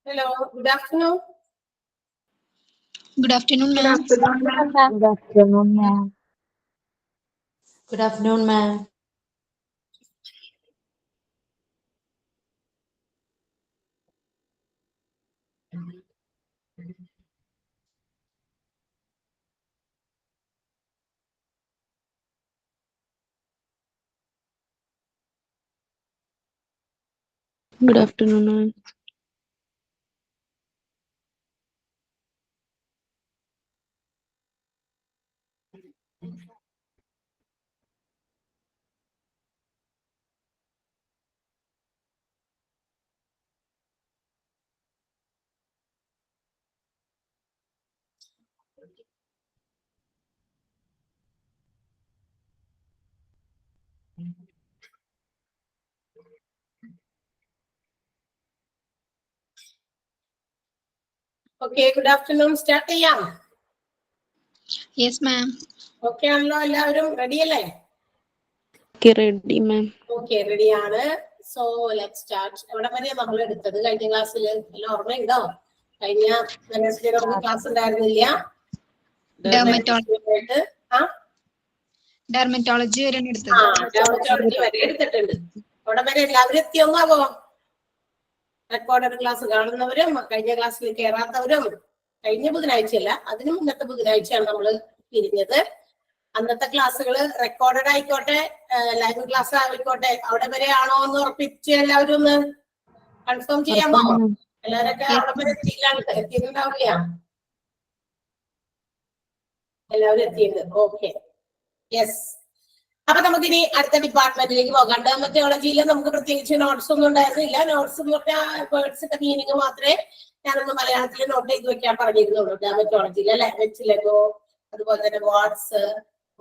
Hello, good afternoon. Good afternoon, Good ma'am. afternoon, ma'am. Good afternoon, ma'am. Good afternoon, ma'am. Good afternoon, ma'am. Okay, good afternoon. Start ചെയ്യാം. Yes, ma'am. Okay ആണല്ലോ, എല്ലാവരും ready അല്ലേ? Okay, ready, ma'am. Okay, റെഡിയാണ്. So let start. എവിടെ വരെയാണ് നമ്മൾ എടുത്തത് കഴിഞ്ഞ ക്ലാസ്സിൽ? എല്ലാം ഓർമ്മയുണ്ടോ? കഴിഞ്ഞ വെനസ്ഡേ നമുക്ക് ക്ലാസ് ഉണ്ടായിരുന്നില്ല. ഡെർമറ്റോളജി വരെയാണ് എടുത്തത്. ഡെർമറ്റോളജി വരെ എടുത്തിട്ടുണ്ട്. അവിടെ വരെ എല്ലാവരും എത്തിയൊന്നാവോ? റെക്കോർഡഡ് ക്ലാസ് കാണുന്നവരും കഴിഞ്ഞ ക്ലാസ്സിൽ കയറാത്തവരും, കഴിഞ്ഞ ബുധനാഴ്ചയല്ല അതിന് മുന്നത്തെ ബുധനാഴ്ചയാണ് നമ്മൾ പിരിഞ്ഞത്. അന്നത്തെ ക്ലാസ്സുകൾ റെക്കോർഡഡ് ആയിക്കോട്ടെ, ലൈവ് ക്ലാസ് ആയിക്കോട്ടെ, അവിടെ വരെ ആണോ എന്ന് ഉറപ്പിച്ച് എല്ലാവരും ഒന്ന് കൺഫേം ചെയ്യാമോ? എല്ലാവരൊക്കെ അവിടെ വരെ എത്തിയിട്ടുണ്ടാവില്ല. എല്ലാവരും എത്തിയിട്ടുണ്ട്. Okay, yes. അപ്പൊ നമുക്കിനി അടുത്ത ഡിപ്പാർട്ട്മെന്റിലേക്ക് പോകാം. ഡെർമറ്റോളജിയിൽ നമുക്ക് പ്രത്യേകിച്ച് നോട്ട്സ് ഒന്നും ഉണ്ടായിരുന്നില്ല. നോട്ട്സ് എന്ന് പറഞ്ഞാൽ വേർഡ്സിന്റെ മീനിങ് മാത്രമേ ഞാനൊന്ന് മലയാളത്തിൽ നോട്ട് ചെയ്ത് വെക്കാൻ പറഞ്ഞിരുന്നുള്ളൂ. ഡെർമറ്റോളജിയിൽ അല്ലെ, വെച്ചിലെഗോ, അതുപോലെ തന്നെ വാട്സ്,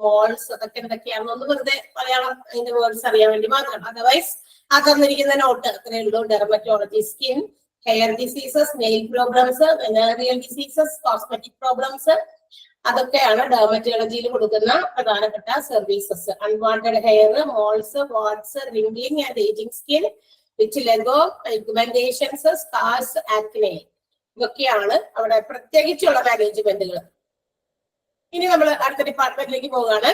മോൾസ്, അതൊക്കെ എന്തൊക്കെയാണെന്നൊന്ന് വെറുതെ മലയാളം അതിന്റെ വേർഡ്സ് അറിയാൻ വേണ്ടി മാത്രം. അതർവൈസ് ആ തന്നിരിക്കുന്ന നോട്ട് അത്രേ ഉള്ളൂ. Dermatology, skin, hair diseases, nail problems, venereal diseases, cosmetic problems, അതൊക്കെയാണ് ഡെർമറ്റോളജിയിൽ കൊടുക്കുന്ന പ്രധാനപ്പെട്ട services. Unwanted hair, moles, warts, wrinkling and ageing skin, vitiligo, pigmentations, scars, acne, ഇതൊക്കെയാണ് അവിടെ പ്രത്യേകിച്ചുള്ള മാനേജ്മെന്റുകൾ. ഇനി നമ്മൾ അടുത്ത ഡിപ്പാർട്ട്മെന്റിലേക്ക് പോവുകയാണ്.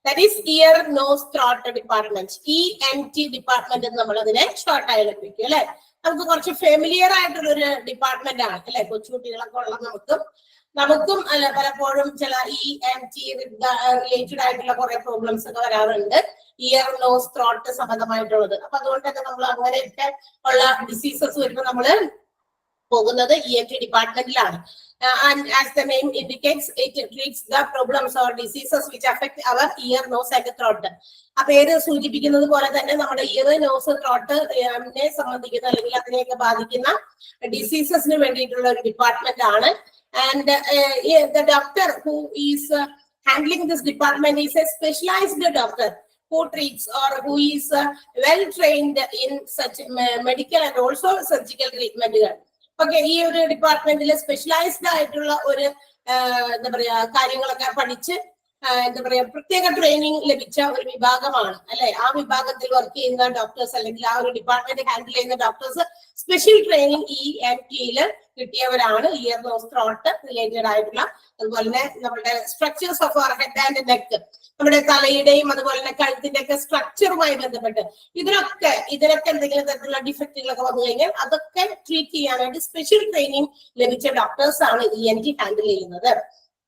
That is ear nose throat department. ENT department എന്ന് നമ്മൾ അതിനെ ഷോർട്ടായി എടുപ്പിക്കും അല്ലെ. നമുക്ക് കുറച്ച് ഫെമിലിയർ ആയിട്ടുള്ള ഒരു ഡിപ്പാർട്ട്മെന്റ് ആണ് അല്ലെ. കൊച്ചുകുട്ടികളൊക്കെ ഉള്ള നമുക്കും അല്ല പലപ്പോഴും ചില ENT റിലേറ്റഡ് ആയിട്ടുള്ള കുറെ പ്രോബ്ലംസ് ഒക്കെ വരാറുണ്ട്. ഇയർ നോസ് ത്രോട്ട് സംബന്ധമായിട്ടുള്ളത്. അപ്പൊ അതുകൊണ്ട് തന്നെ നമ്മൾ അങ്ങനെയൊക്കെ ഉള്ള ഡിസീസസ് വരുമ്പോൾ നമ്മള് പോകുന്നത് ENT ഡിപ്പാർട്ട്മെന്റിലാണ്. And as the name indicates, it treats the problems or diseases which affect our ear, nose and throat. ആ പേര് സൂചിപ്പിക്കുന്നത് പോലെ തന്നെ നമ്മുടെ ഇയർ, നോസ്, ത്രോട്ട് സംബന്ധിക്കുന്ന അല്ലെങ്കിൽ അതിനെയൊക്കെ ബാധിക്കുന്ന ഡിസീസസിന് വേണ്ടിയിട്ടുള്ള ഒരു ഡിപ്പാർട്ട്മെന്റ് ആണ്. And the doctor who is handling this department is a specialized doctor who treats or who is well trained in such medical and also surgical treatment. Okay, ഈ ഒരു ഡിപ്പാർട്ട്മെന്റിൽ സ്പെഷ്യലൈസ്ഡ് ആയിട്ടുള്ള ഒരു എന്താ പറയാ കാര്യങ്ങളൊക്കെ പഠിച്ച് എന്താ പറയാ പ്രത്യേക ട്രെയിനിങ് ലഭിച്ച ഒരു വിഭാഗമാണ് അല്ലെ. ആ വിഭാഗത്തിൽ വർക്ക് ചെയ്യുന്ന ഡോക്ടേഴ്സ് അല്ലെങ്കിൽ ആ ഒരു ഡിപ്പാർട്ട്മെന്റ് ഹാൻഡിൽ ചെയ്യുന്ന ഡോക്ടേഴ്സ് സ്പെഷ്യൽ ട്രെയിനിങ് ENT-യിൽ കിട്ടിയവരാണ്. ഇയർ, നോസ്, ത്രോട്ട് റിലേറ്റഡ് ആയിട്ടുള്ള, അതുപോലെ തന്നെ നമ്മുടെ structures of our head and neck, നമ്മുടെ തലയുടെയും അതുപോലെ തന്നെ കഴുത്തിന്റെ ഒക്കെ സ്ട്രക്ചറുമായി ബന്ധപ്പെട്ട് ഇതിനൊക്കെ എന്തെങ്കിലും തരത്തിലുള്ള ഡിഫക്റ്റുകളൊക്കെ വന്നു കഴിഞ്ഞാൽ അതൊക്കെ ട്രീറ്റ് ചെയ്യാനായിട്ട് സ്പെഷ്യൽ ട്രെയിനിങ് ലഭിച്ച ഡോക്ടേഴ്സ് ആണ് ENT ഹാൻഡിൽ ചെയ്യുന്നത്.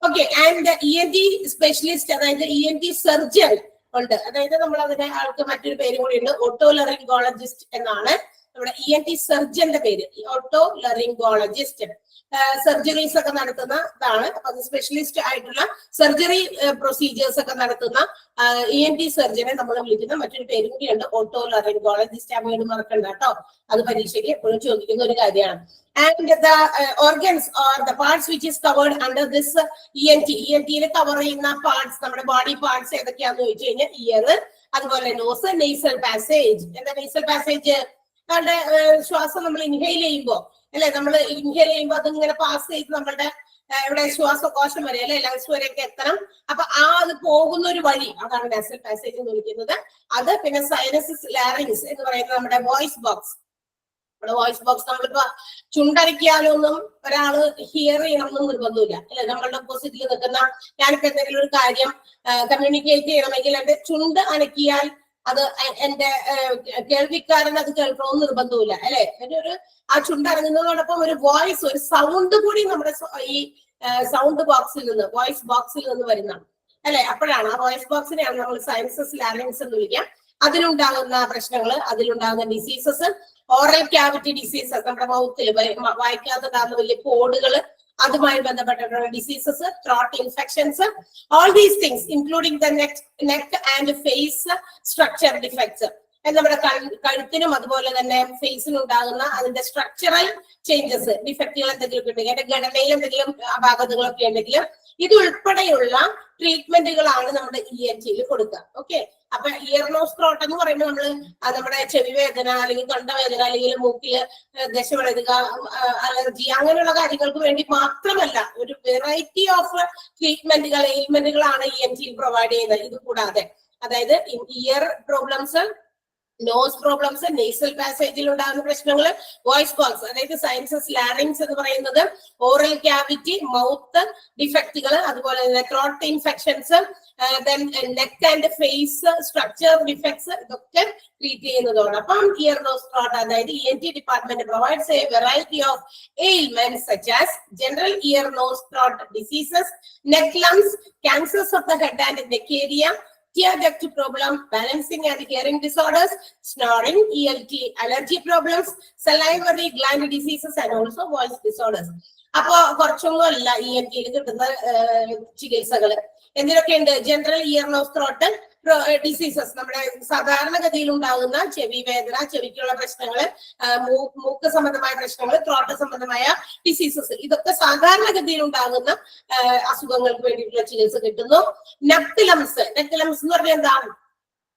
ഓക്കെ, ആൻഡ് ENT സ്പെഷ്യലിസ്റ്റ്, അതായത് ENT സർജൻ ഉണ്ട്. അതായത് നമ്മൾ അതിനെ ആൾക്ക് മറ്റൊരു പേര് കൂടി ഉണ്ട്, ഓട്ടോലറിംഗോളജിസ്റ്റ് എന്നാണ് നമ്മുടെ ENT സർജന്റെ പേര്. ഓട്ടോലറിംഗോളജിസ്റ്റ് സർജറീസ് ഒക്കെ നടത്തുന്ന ഇതാണ്. അപ്പൊ അത് സ്പെഷ്യലിസ്റ്റ് ആയിട്ടുള്ള സർജറി പ്രൊസീജിയേഴ്സ് ഒക്കെ നടത്തുന്ന ENT സർജനെ നമ്മൾ വിളിക്കുന്ന മറ്റൊരു പേരും കൂടിയുണ്ട്, ഓട്ടോലറിംഗോളജിസ്റ്റ്. ആ പേര് മറക്കണ്ട കേട്ടോ, അത് പരീക്ഷയ്ക്ക് എപ്പോഴും ചോദിക്കുന്ന ഒരു കാര്യമാണ്. And the organs or the parts which is covered under this ENT-യിൽ കവർ ചെയ്യുന്ന പാർട്സ്, നമ്മുടെ ബോഡി പാർട്സ് ഏതൊക്കെയാന്ന് ചോദിച്ചു കഴിഞ്ഞാൽ ഇയർ, അതുപോലെ നോസ്, നെയ്സൽ പാസേജ്. എന്താ നെയ്സൽ പാസേജ്? നമ്മുടെ ശ്വാസം നമ്മൾ ഇൻഹെയിൽ ചെയ്യുമ്പോൾ അല്ലെ, നമ്മൾ ഇൻഹെയിൽ ചെയ്യുമ്പോൾ അതിങ്ങനെ പാസ് ചെയ്ത് നമ്മളുടെ ഇവിടെ ശ്വാസകോശം വരെ അല്ലെ, ലങ്സ് വരെയൊക്കെ എത്തണം. അപ്പൊ അത് പോകുന്ന ഒരു വഴി, അതാണ് നാസൽ പാസേജ് എന്ന് വിളിക്കുന്നത്. അത് പിന്നെ സൈനസിസ് ലാറിങ്സ് എന്ന് പറയുന്നത് നമ്മുടെ വോയിസ് ബോക്സ്, നമ്മുടെ വോയിസ് ബോക്സ് നമ്മളിപ്പോ ചുണ്ടരയ്ക്കാനൊന്നും ഒരാള് ഹിയർ ചെയ്യണമെന്നും നിർബന്ധമില്ല അല്ലെ. നമ്മളുടെ ഓപ്പോസിറ്റിൽ നിൽക്കുന്ന ഞാനിപ്പോ എന്തെങ്കിലും ഒരു കാര്യം കമ്മ്യൂണിക്കേറ്റ് ചെയ്യണമെങ്കിൽ എന്റെ ചുണ്ട് അനക്കിയാൽ അത് എന്റെ കേൾവിക്കാരൻ അത് കേൾക്കണമെന്ന് നിർബന്ധമില്ല അല്ലെ. അതിന്റെ ഒരു ആ ചുണ്ടനങ്ങുന്നതോടൊപ്പം ഒരു വോയിസ്, ഒരു സൗണ്ട് കൂടി നമ്മുടെ ഈ സൗണ്ട് ബോക്സിൽ നിന്ന്, വോയിസ് ബോക്സിൽ നിന്ന് വരുന്നതാണ് അല്ലെ. അപ്പോഴാണ് ആ വോയിസ് ബോക്സിനെയാണ് നമ്മൾ സയൻസസ് ലാരിങ്സ് എന്ന് വിളിക്കാം. അതിലുണ്ടാകുന്ന പ്രശ്നങ്ങൾ, അതിലുണ്ടാകുന്ന ഡിസീസസ്, ഓറൽ ക്യാവിറ്റി ഡിസീസസ്, നമ്മുടെ മൗത്തിൽ വായിക്കാത്തതാകുന്ന വലിയ കോഡുകള്, അതുമായി ബന്ധപ്പെട്ടിട്ടുള്ള diseases, throat infections, all these things including the neck and face structure defects. നമ്മുടെ കഴുത്തിനും അതുപോലെ തന്നെ ഫേസിനും ഉണ്ടാകുന്ന അതിന്റെ സ്ട്രക്ചറൽ ചേഞ്ചസ്, ഡിഫക്റ്റുകൾ എന്തെങ്കിലും ഉണ്ടെങ്കിൽ, അതിന്റെ ഘടനയിൽ എന്തെങ്കിലും അപാകതകളൊക്കെ ഉണ്ടെങ്കിൽ ഇത് ഉൾപ്പെടെയുള്ള ട്രീറ്റ്മെന്റുകളാണ് നമ്മുടെ ENT കൊടുക്കുക. ഓക്കെ, അപ്പൊ ഇയർ നോസ് ത്രോട്ട് എന്ന് പറയുമ്പോൾ നമ്മള് നമ്മുടെ ചെവി വേദന അല്ലെങ്കിൽ തൊണ്ടവേദന അല്ലെങ്കിൽ മൂക്കില് ദശവളരുക, അലർജി അങ്ങനെയുള്ള കാര്യങ്ങൾക്ക് വേണ്ടി മാത്രമല്ല, ഒരു വെറൈറ്റി ഓഫ് ട്രീറ്റ്മെന്റുകൾ, എയിൽമെന്റുകളാണ് ENT പ്രൊവൈഡ് ചെയ്യുന്നത്. ഇത് കൂടാതെ അതായത് ear problems, nose problems, nasal പാസേജിൽ ഉണ്ടാകുന്ന പ്രശ്നങ്ങൾ, വോയിസ് ബോക്സ് അതായത് സയൻസസ് ലാരിങ്സ് എന്ന് പറയുന്നത് ഓറൽ ക്യാവിറ്റി, മൗത്ത് ഡിഫക്റ്റുകൾ, അതുപോലെ തന്നെ throat infections, neck and face structure defects, ഇതൊക്കെ ട്രീറ്റ് ചെയ്യുന്നതോടൊപ്പം ഇയർ നോസ് ത്രോട്ട് അതായത് ENT department provides a variety of ailments such as general ear nose throat diseases, neck lumps, cancers of the head and neck area, tear duct problem, balancing and hearing disorders, snoring, ELT, allergy problems, salivary gland diseases and also voice disorders. അപ്പൊ കുറച്ചൊന്നും അല്ല ENT കിട്ടുന്ന ചികിത്സകള്. എന്തിനൊക്കെയുണ്ട്? General ear nose throat diseases, നമ്മുടെ സാധാരണഗതിയിൽ ഉണ്ടാകുന്ന ചെവി വേദന, ചെവിക്കുള്ള പ്രശ്നങ്ങള്, മൂക്ക് സംബന്ധമായ പ്രശ്നങ്ങൾ, ത്രോട്ട് സംബന്ധമായ ഡിസീസസ്, ഇതൊക്കെ സാധാരണഗതിയിൽ ഉണ്ടാകുന്ന അസുഖങ്ങൾക്ക് വേണ്ടിയിട്ടുള്ള ചികിത്സ കിട്ടുന്നു. നെക്ക് ലംസ് എന്ന് പറഞ്ഞാൽ എന്താണ്?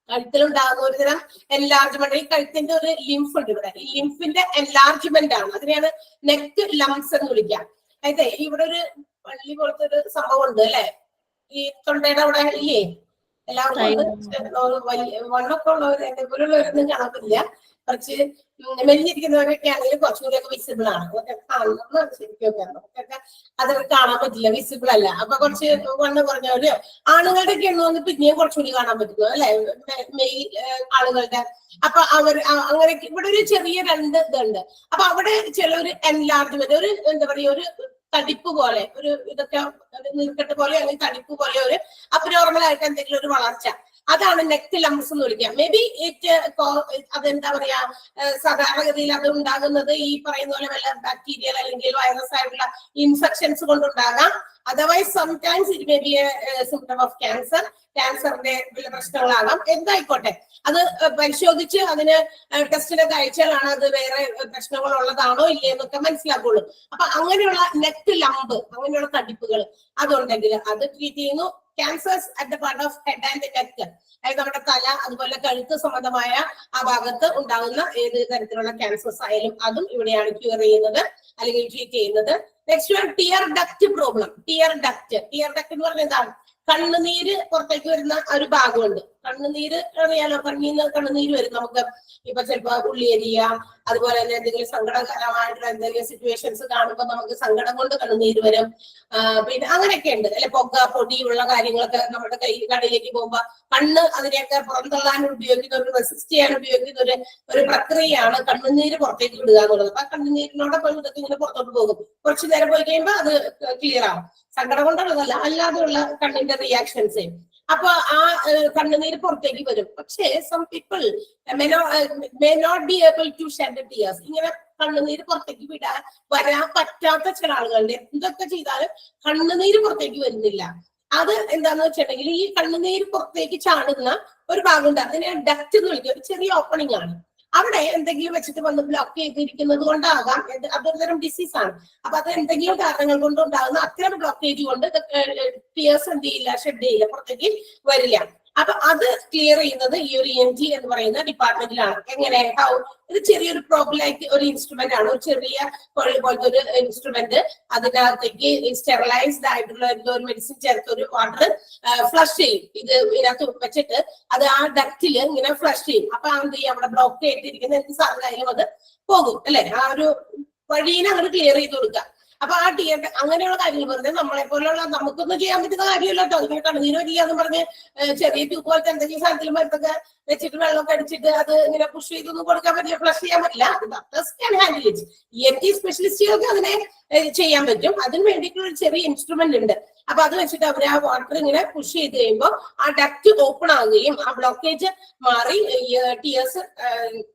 കഴുത്തിലുണ്ടാകുന്ന ഒരു തരം എൻലാർജ്മെന്റ്. ഈ കഴുത്തിന്റെ ഒരു ലിംഫ് ഉണ്ട് ഇവിടെ, ഈ ലിംഫിന്റെ എൻലാർജ്മെന്റ് ആണ്, അതിനെയാണ് നെക്ക് ലംസ് എന്ന് വിളിക്കാം. അതെ, ഇവിടെ ഒരു പള്ളി പോലത്തെ ഒരു സംഭവം ഉണ്ട് അല്ലെ, ഈ തൊണ്ടയുടെ അവിടെ ഇല്ലേ? എല്ലാവർക്കും വണ്ണൊക്കെ ഉള്ളവർ, എന്നെ പോലുള്ളവരൊന്നും കാണത്തില്ല. കുറച്ച് മെലിഞ്ഞിരിക്കുന്നവരൊക്കെ ആണെങ്കിൽ കുറച്ചുകൂടിയൊക്കെ വിസിബിൾ ആണ്. ശരിക്കും അതൊക്കെ കാണാൻ പറ്റില്ല, വിസിബിൾ അല്ല. അപ്പൊ കുറച്ച് വണ്ണം കുറഞ്ഞവര്, ആണുങ്ങളുടെ ഒക്കെ എണ്ണ പിന്നെയും കുറച്ചുകൂടി കാണാൻ പറ്റുന്നു അല്ലെ, മെയിൽ ആളുകളുടെ. അപ്പൊ അവർ അങ്ങനെ ഇവിടെ ഒരു ചെറിയ രണ്ട് ഇതുണ്ട്. അപ്പൊ അവിടെ ചിലൊരു എൻലാർജ്മെന്റ്, ഒരു എന്താ പറയുക, ഒരു തടിപ്പ് പോലെ, ഒരു ഇതൊക്കെ നീർക്കെട്ട് പോലെ അല്ലെങ്കിൽ തടിപ്പ് പോലെ ഒരു അബ്നോർമൽ ആയിട്ട് എന്തെങ്കിലും ഒരു വളർച്ച, അതാണ് നെക്ക് ലംസ് എന്ന് വിളിക്കുക. മേ ബി അതെന്താ പറയാ, സാധാരണഗതിയിൽ അത് ഉണ്ടാകുന്നത് ഈ പറയുന്ന പോലെ വല്ല ബാക്ടീരിയൽ അല്ലെങ്കിൽ വൈറസ് ആയിട്ടുള്ള ഇൻഫെക്ഷൻസ് കൊണ്ടുണ്ടാകാം. Otherwise sometimes it may be a symptom of cancer, ക്യാൻസറിന്റെ വല്ല പ്രശ്നങ്ങളാകാം. എന്തായിക്കോട്ടെ, അത് പരിശോധിച്ച് അതിന് ടെസ്റ്റിനൊക്കെ അയച്ചാലാണ് അത് വേറെ പ്രശ്നങ്ങൾ ഉള്ളതാണോ ഇല്ലേ എന്നൊക്കെ മനസ്സിലാക്കുള്ളൂ. അപ്പൊ അങ്ങനെയുള്ള നെക്ക് ലംബ്, അങ്ങനെയുള്ള തടിപ്പുകൾ അതുണ്ടെങ്കിൽ അത് ട്രീറ്റ് ചെയ്യുന്നു. Cancers at the part of head and neck, അതായത് നമ്മുടെ തല അതുപോലെ കഴുത്ത് സംബന്ധമായ ആ ഭാഗത്ത് ഉണ്ടാകുന്ന ഏത് തരത്തിലുള്ള ക്യാൻസേഴ്സ് ആയാലും അതും ഇവിടെയാണ് ക്യൂർ ചെയ്യുന്നത് അല്ലെങ്കിൽ ട്രീറ്റ് ചെയ്യുന്നത്. Next one, tear duct problem. Tear duct എന്ന് പറഞ്ഞാൽ എന്താണ്? കണ്ണുനീര് പുറത്തേക്ക് വരുന്ന ഒരു ഭാഗമുണ്ട്. കണ്ണുനീര് അറിയാലോ, കണ്ണുനീര് വരും നമുക്ക്. ഇപ്പൊ ചിലപ്പോ ഉള്ളിയരിയ, അതുപോലെ തന്നെ എന്തെങ്കിലും സങ്കടകരമായിട്ടുള്ള എന്തെങ്കിലും സിറ്റുവേഷൻസ് കാണുമ്പോൾ നമുക്ക് സങ്കടം കൊണ്ട് കണ്ണുനീര് വരും. പിന്നെ അങ്ങനെയൊക്കെ ഉണ്ട് അല്ലെ. പൊടിയുള്ള കാര്യങ്ങളൊക്കെ നമ്മുടെ കടയിലേക്ക് പോകുമ്പോ കണ്ണ് അതിനെയൊക്കെ പുറന്തള്ളാൻ ഉപയോഗിക്കുന്ന, ഒരു റെസിസ്റ്റ് ചെയ്യാൻ ഉപയോഗിക്കുന്ന ഒരു പ്രക്രിയയാണ് കണ്ണുനീര് പുറത്തേക്ക് വിടുക എന്നുള്ളത്. അപ്പൊ കണ്ണുനീരിനോടൊപ്പം ഇതൊക്കെ ഇങ്ങനെ പുറത്തോട്ട് പോകും. കുറച്ചു നേരം പോയി കഴിയുമ്പോൾ അത് ക്ലിയർ ആവും. സങ്കടം കൊണ്ടുള്ളതല്ല, അല്ലാതെയുള്ള കണ്ണിന്റെ റിയാക്ഷൻസ്. അപ്പൊ ആ കണ്ണുനീര് പുറത്തേക്ക് വരും. പക്ഷേ some people may not be able to shed tears. ഇങ്ങനെ കണ്ണുനീര് പുറത്തേക്ക് വരാൻ പറ്റാത്ത ചില ആളുകളുടെ എന്തൊക്കെ ചെയ്താലും കണ്ണുനീര് പുറത്തേക്ക് വരുന്നില്ല. അത് എന്താന്ന് വെച്ചിട്ടുണ്ടെങ്കിൽ ഈ കണ്ണുനീര് പുറത്തേക്ക് ചാടുന്ന ഒരു ഭാഗമുണ്ട്, അതിനെ ഡക്റ്റ് എന്ന് വിളിക്കുക. ഒരു ചെറിയ ഓപ്പണിംഗ് ആണ്. അവിടെ എന്തെങ്കിലും വെച്ചിട്ട് വന്ന് ബ്ലോക്ക് ചെയ്തിരിക്കുന്നത് കൊണ്ടാകാം. അതൊരു തരം ഡിസീസ് ആണ്. അപ്പൊ അത് എന്തെങ്കിലും കാരണങ്ങൾ കൊണ്ടുണ്ടാകുന്ന അത്തരം ബ്ലോക്കേജ് കൊണ്ട് ടിയേഴ്സ് എന്ത് ചെയ്യില്ല, ഷെഡ് ചെയ്യില്ല, പുറത്തേക്ക് വരില്ല. അപ്പൊ അത് ക്ലിയർ ചെയ്യുന്നത് ഈ ഒരു ENT എന്ന് പറയുന്ന ഡിപ്പാർട്ട്മെന്റിലാണ്. എങ്ങനെ ഇത് ചെറിയൊരു പ്രോബ്ലമായിട്ട് ഒരു ഇൻസ്ട്രുമെന്റ് ആണ്, ഒരു ചെറിയ കൊള്ളി പോലത്തെ ഒരു ഇൻസ്ട്രുമെന്റ്. അതിനകത്തേക്ക് സ്റ്റെറിലൈസ്ഡ് ആയിട്ടുള്ള എന്തോ ഒരു മെഡിസിൻ ചേർത്ത് ഒരു വാട്ടർ ഫ്ലഷ് ചെയ്യും. ഇത് ഇതിനകത്ത് വെച്ചിട്ട് അത് ആ ഡക്റ്റിൽ ഇങ്ങനെ ഫ്ലഷ് ചെയ്യും. അപ്പൊ എന്ത് ചെയ്യും, അവിടെ ബ്ലോക്ക് ആയിട്ടിരിക്കുന്ന എന്ത് സാധനമായാലും അത് പോകും അല്ലെ, ആ ഒരു വഴീനെ അങ്ങോട്ട് ക്ലിയർ ചെയ്ത് കൊടുക്കുക. അപ്പൊ ആ അങ്ങനെയുള്ള കാര്യങ്ങൾ വെറുതെ നമ്മളെ പോലുള്ള നമുക്കൊന്നും ചെയ്യാൻ പറ്റുന്ന കാര്യമല്ല കേട്ടോ. ഇങ്ങനെ കണ്ണുനീര് വരികയെന്ന് പറഞ്ഞ് ചെറിയ ട്യൂബ് പോലത്തെ എന്തെങ്കിലും സാധനത്തിൽ മരുന്നൊക്കെ വെച്ചിട്ട് വെള്ളമൊക്കെ അടിച്ചിട്ട് അത് ഇങ്ങനെ പുഷ് ചെയ്തൊന്നും കൊടുക്കാൻ പറ്റില്ല, ഫ്ലഷ് ചെയ്യാൻ പറ്റില്ല. Doctors can handle it. ENT സ്പെഷ്യലിസ്റ്റുകൾക്ക് അതിനെ ചെയ്യാൻ പറ്റും. അതിന് വേണ്ടിയിട്ടുള്ള ഒരു ചെറിയ ഇൻസ്ട്രുമെന്റ് ഉണ്ട്. അപ്പൊ അത് വെച്ചിട്ട് അവർ ആ വാട്ടർ ഇങ്ങനെ പുഷ് ചെയ്ത് കഴിയുമ്പോൾ ആ ഡക്റ്റ് ഓപ്പൺ ആകുകയും ആ ബ്ലോക്കേജ് മാറി ടിയേഴ്സ്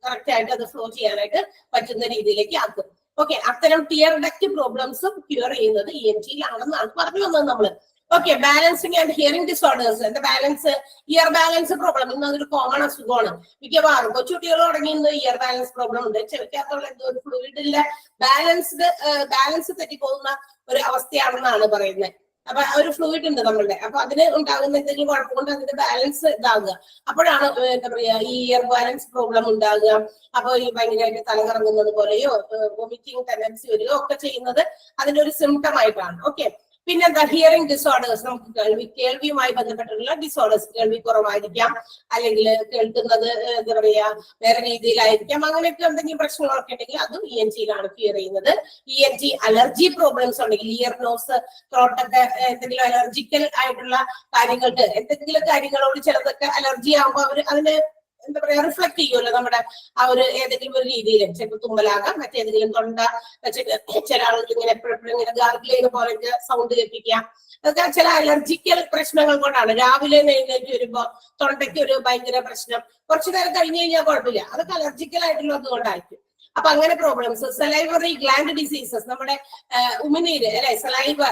കറക്റ്റ് ആയിട്ട് അത് ഫ്ലോ ചെയ്യാനായിട്ട് പറ്റുന്ന രീതിയിലേക്ക് ആക്കും. ഓക്കെ, അത്തരം ടിയർ ഡക്റ്റ് പ്രോബ്ലംസും ക്യൂർ ചെയ്യുന്നത് ENT-യിലാണെന്നാണ് പറഞ്ഞു വന്നത് നമ്മള്. Okay, balancing and hearing disorders. എന്താ ബാലൻസ്? ഇയർ ബാലൻസ് പ്രോബ്ലം ഇന്ന് അതൊരു കോമൺ അസുഖമാണ്. മിക്കവാറും കൊച്ചുകുട്ടികൾ തുടങ്ങി ഇന്ന് ഇയർ ബാലൻസ് പ്രോബ്ലം ഉണ്ട്. ചെവിക്കകത്തുള്ള എന്തോ ഒരു ഫ്ലൂയിഡിന്റെ ബാലൻസ് തെറ്റിപ്പോകുന്ന ഒരു അവസ്ഥയാണെന്നാണ് പറയുന്നത്. അപ്പൊ ഒരു ഫ്ലൂയിഡ് ഉണ്ട് നമ്മളുടെ, അപ്പൊ അതിന് ഉണ്ടാകുന്ന എന്തെങ്കിലും കുഴപ്പം കൊണ്ട് അതിന്റെ ബാലൻസ് ഇതാകുക. അപ്പോഴാണ് എന്താ പറയാ ഈ ഇയർ ബാലൻസ് പ്രോബ്ലം ഉണ്ടാകുക. അപ്പൊ ഈ ഭയങ്കരമായിട്ട് തലകറങ്ങുന്നത് പോലെയോ വോമിറ്റിംഗ് ടെൻഡൻസി വരികയോ ഒക്കെ ചെയ്യുന്നത് അതിന്റെ ഒരു സിംറ്റം ആയിട്ടാണ്. ഓക്കെ, പിന്നെന്താ ഹിയറിംഗ് ഡിസോർഡേഴ്സ്. നമുക്ക് കേൾവിയുമായി ബന്ധപ്പെട്ടിട്ടുള്ള ഡിസോർഡേഴ്സ്, കേൾവി കുറവായിരിക്കാം, അല്ലെങ്കിൽ കേൾക്കുന്നത് എന്താ പറയാ വേറെ രീതിയിലായിരിക്കാം. അങ്ങനെയൊക്കെ എന്തെങ്കിലും പ്രശ്നങ്ങളൊക്കെ ഉണ്ടെങ്കിൽ അതും ENT-യിലാണ് ക്ലിയർ ചെയ്യുന്നത്. ENT അലർജി പ്രോബ്ലംസ് ഉണ്ടെങ്കിൽ ഇയർ നോസ് ത്രോട്ടൊക്കെ എന്തെങ്കിലും അലർജിക്കൽ ആയിട്ടുള്ള കാര്യങ്ങൾക്ക് എന്തെങ്കിലും കാര്യങ്ങളോട് ചിലതൊക്കെ അലർജി ആകുമ്പോൾ അവർ അതിന് എന്താ പറയാ റിഫ്ലക്ട് ചെയ്യുമല്ലോ നമ്മുടെ ആ ഒരു ഏതെങ്കിലും ഒരു രീതിയിൽ. ചിലപ്പോൾ തുമ്മലാകാം, മറ്റേതെങ്കിലും തൊണ്ട വെച്ചിട്ട് ചില ആളുകൾ ഇങ്ങനെ എപ്പോഴെപ്പോഴും ഇങ്ങനെ ഗാർഗിൾ ചെയ്യുന്ന പോലൊക്കെ സൗണ്ട് കേൾപ്പിക്കാം. അതൊക്കെ ചില അലർജിക്കൽ പ്രശ്നങ്ങൾ കൊണ്ടാണ്. രാവിലെ എഴുന്നേറ്റ് വരുമ്പോ തൊണ്ടയ്ക്ക് ഒരു ഭയങ്കര പ്രശ്നം, കുറച്ചു നേരം കഴിഞ്ഞു കഴിഞ്ഞാൽ കുഴപ്പമില്ല, അതൊക്കെ അലർജിക്കൽ ആയിട്ടുള്ളത് കൊണ്ടായിരിക്കും. അപ്പൊ അങ്ങനെ പ്രോബ്ലംസ്. സലൈവറി ഗ്ലാൻഡ് ഡിസീസസ്, നമ്മുടെ ഉമിനീര് അല്ലെ, സലൈവ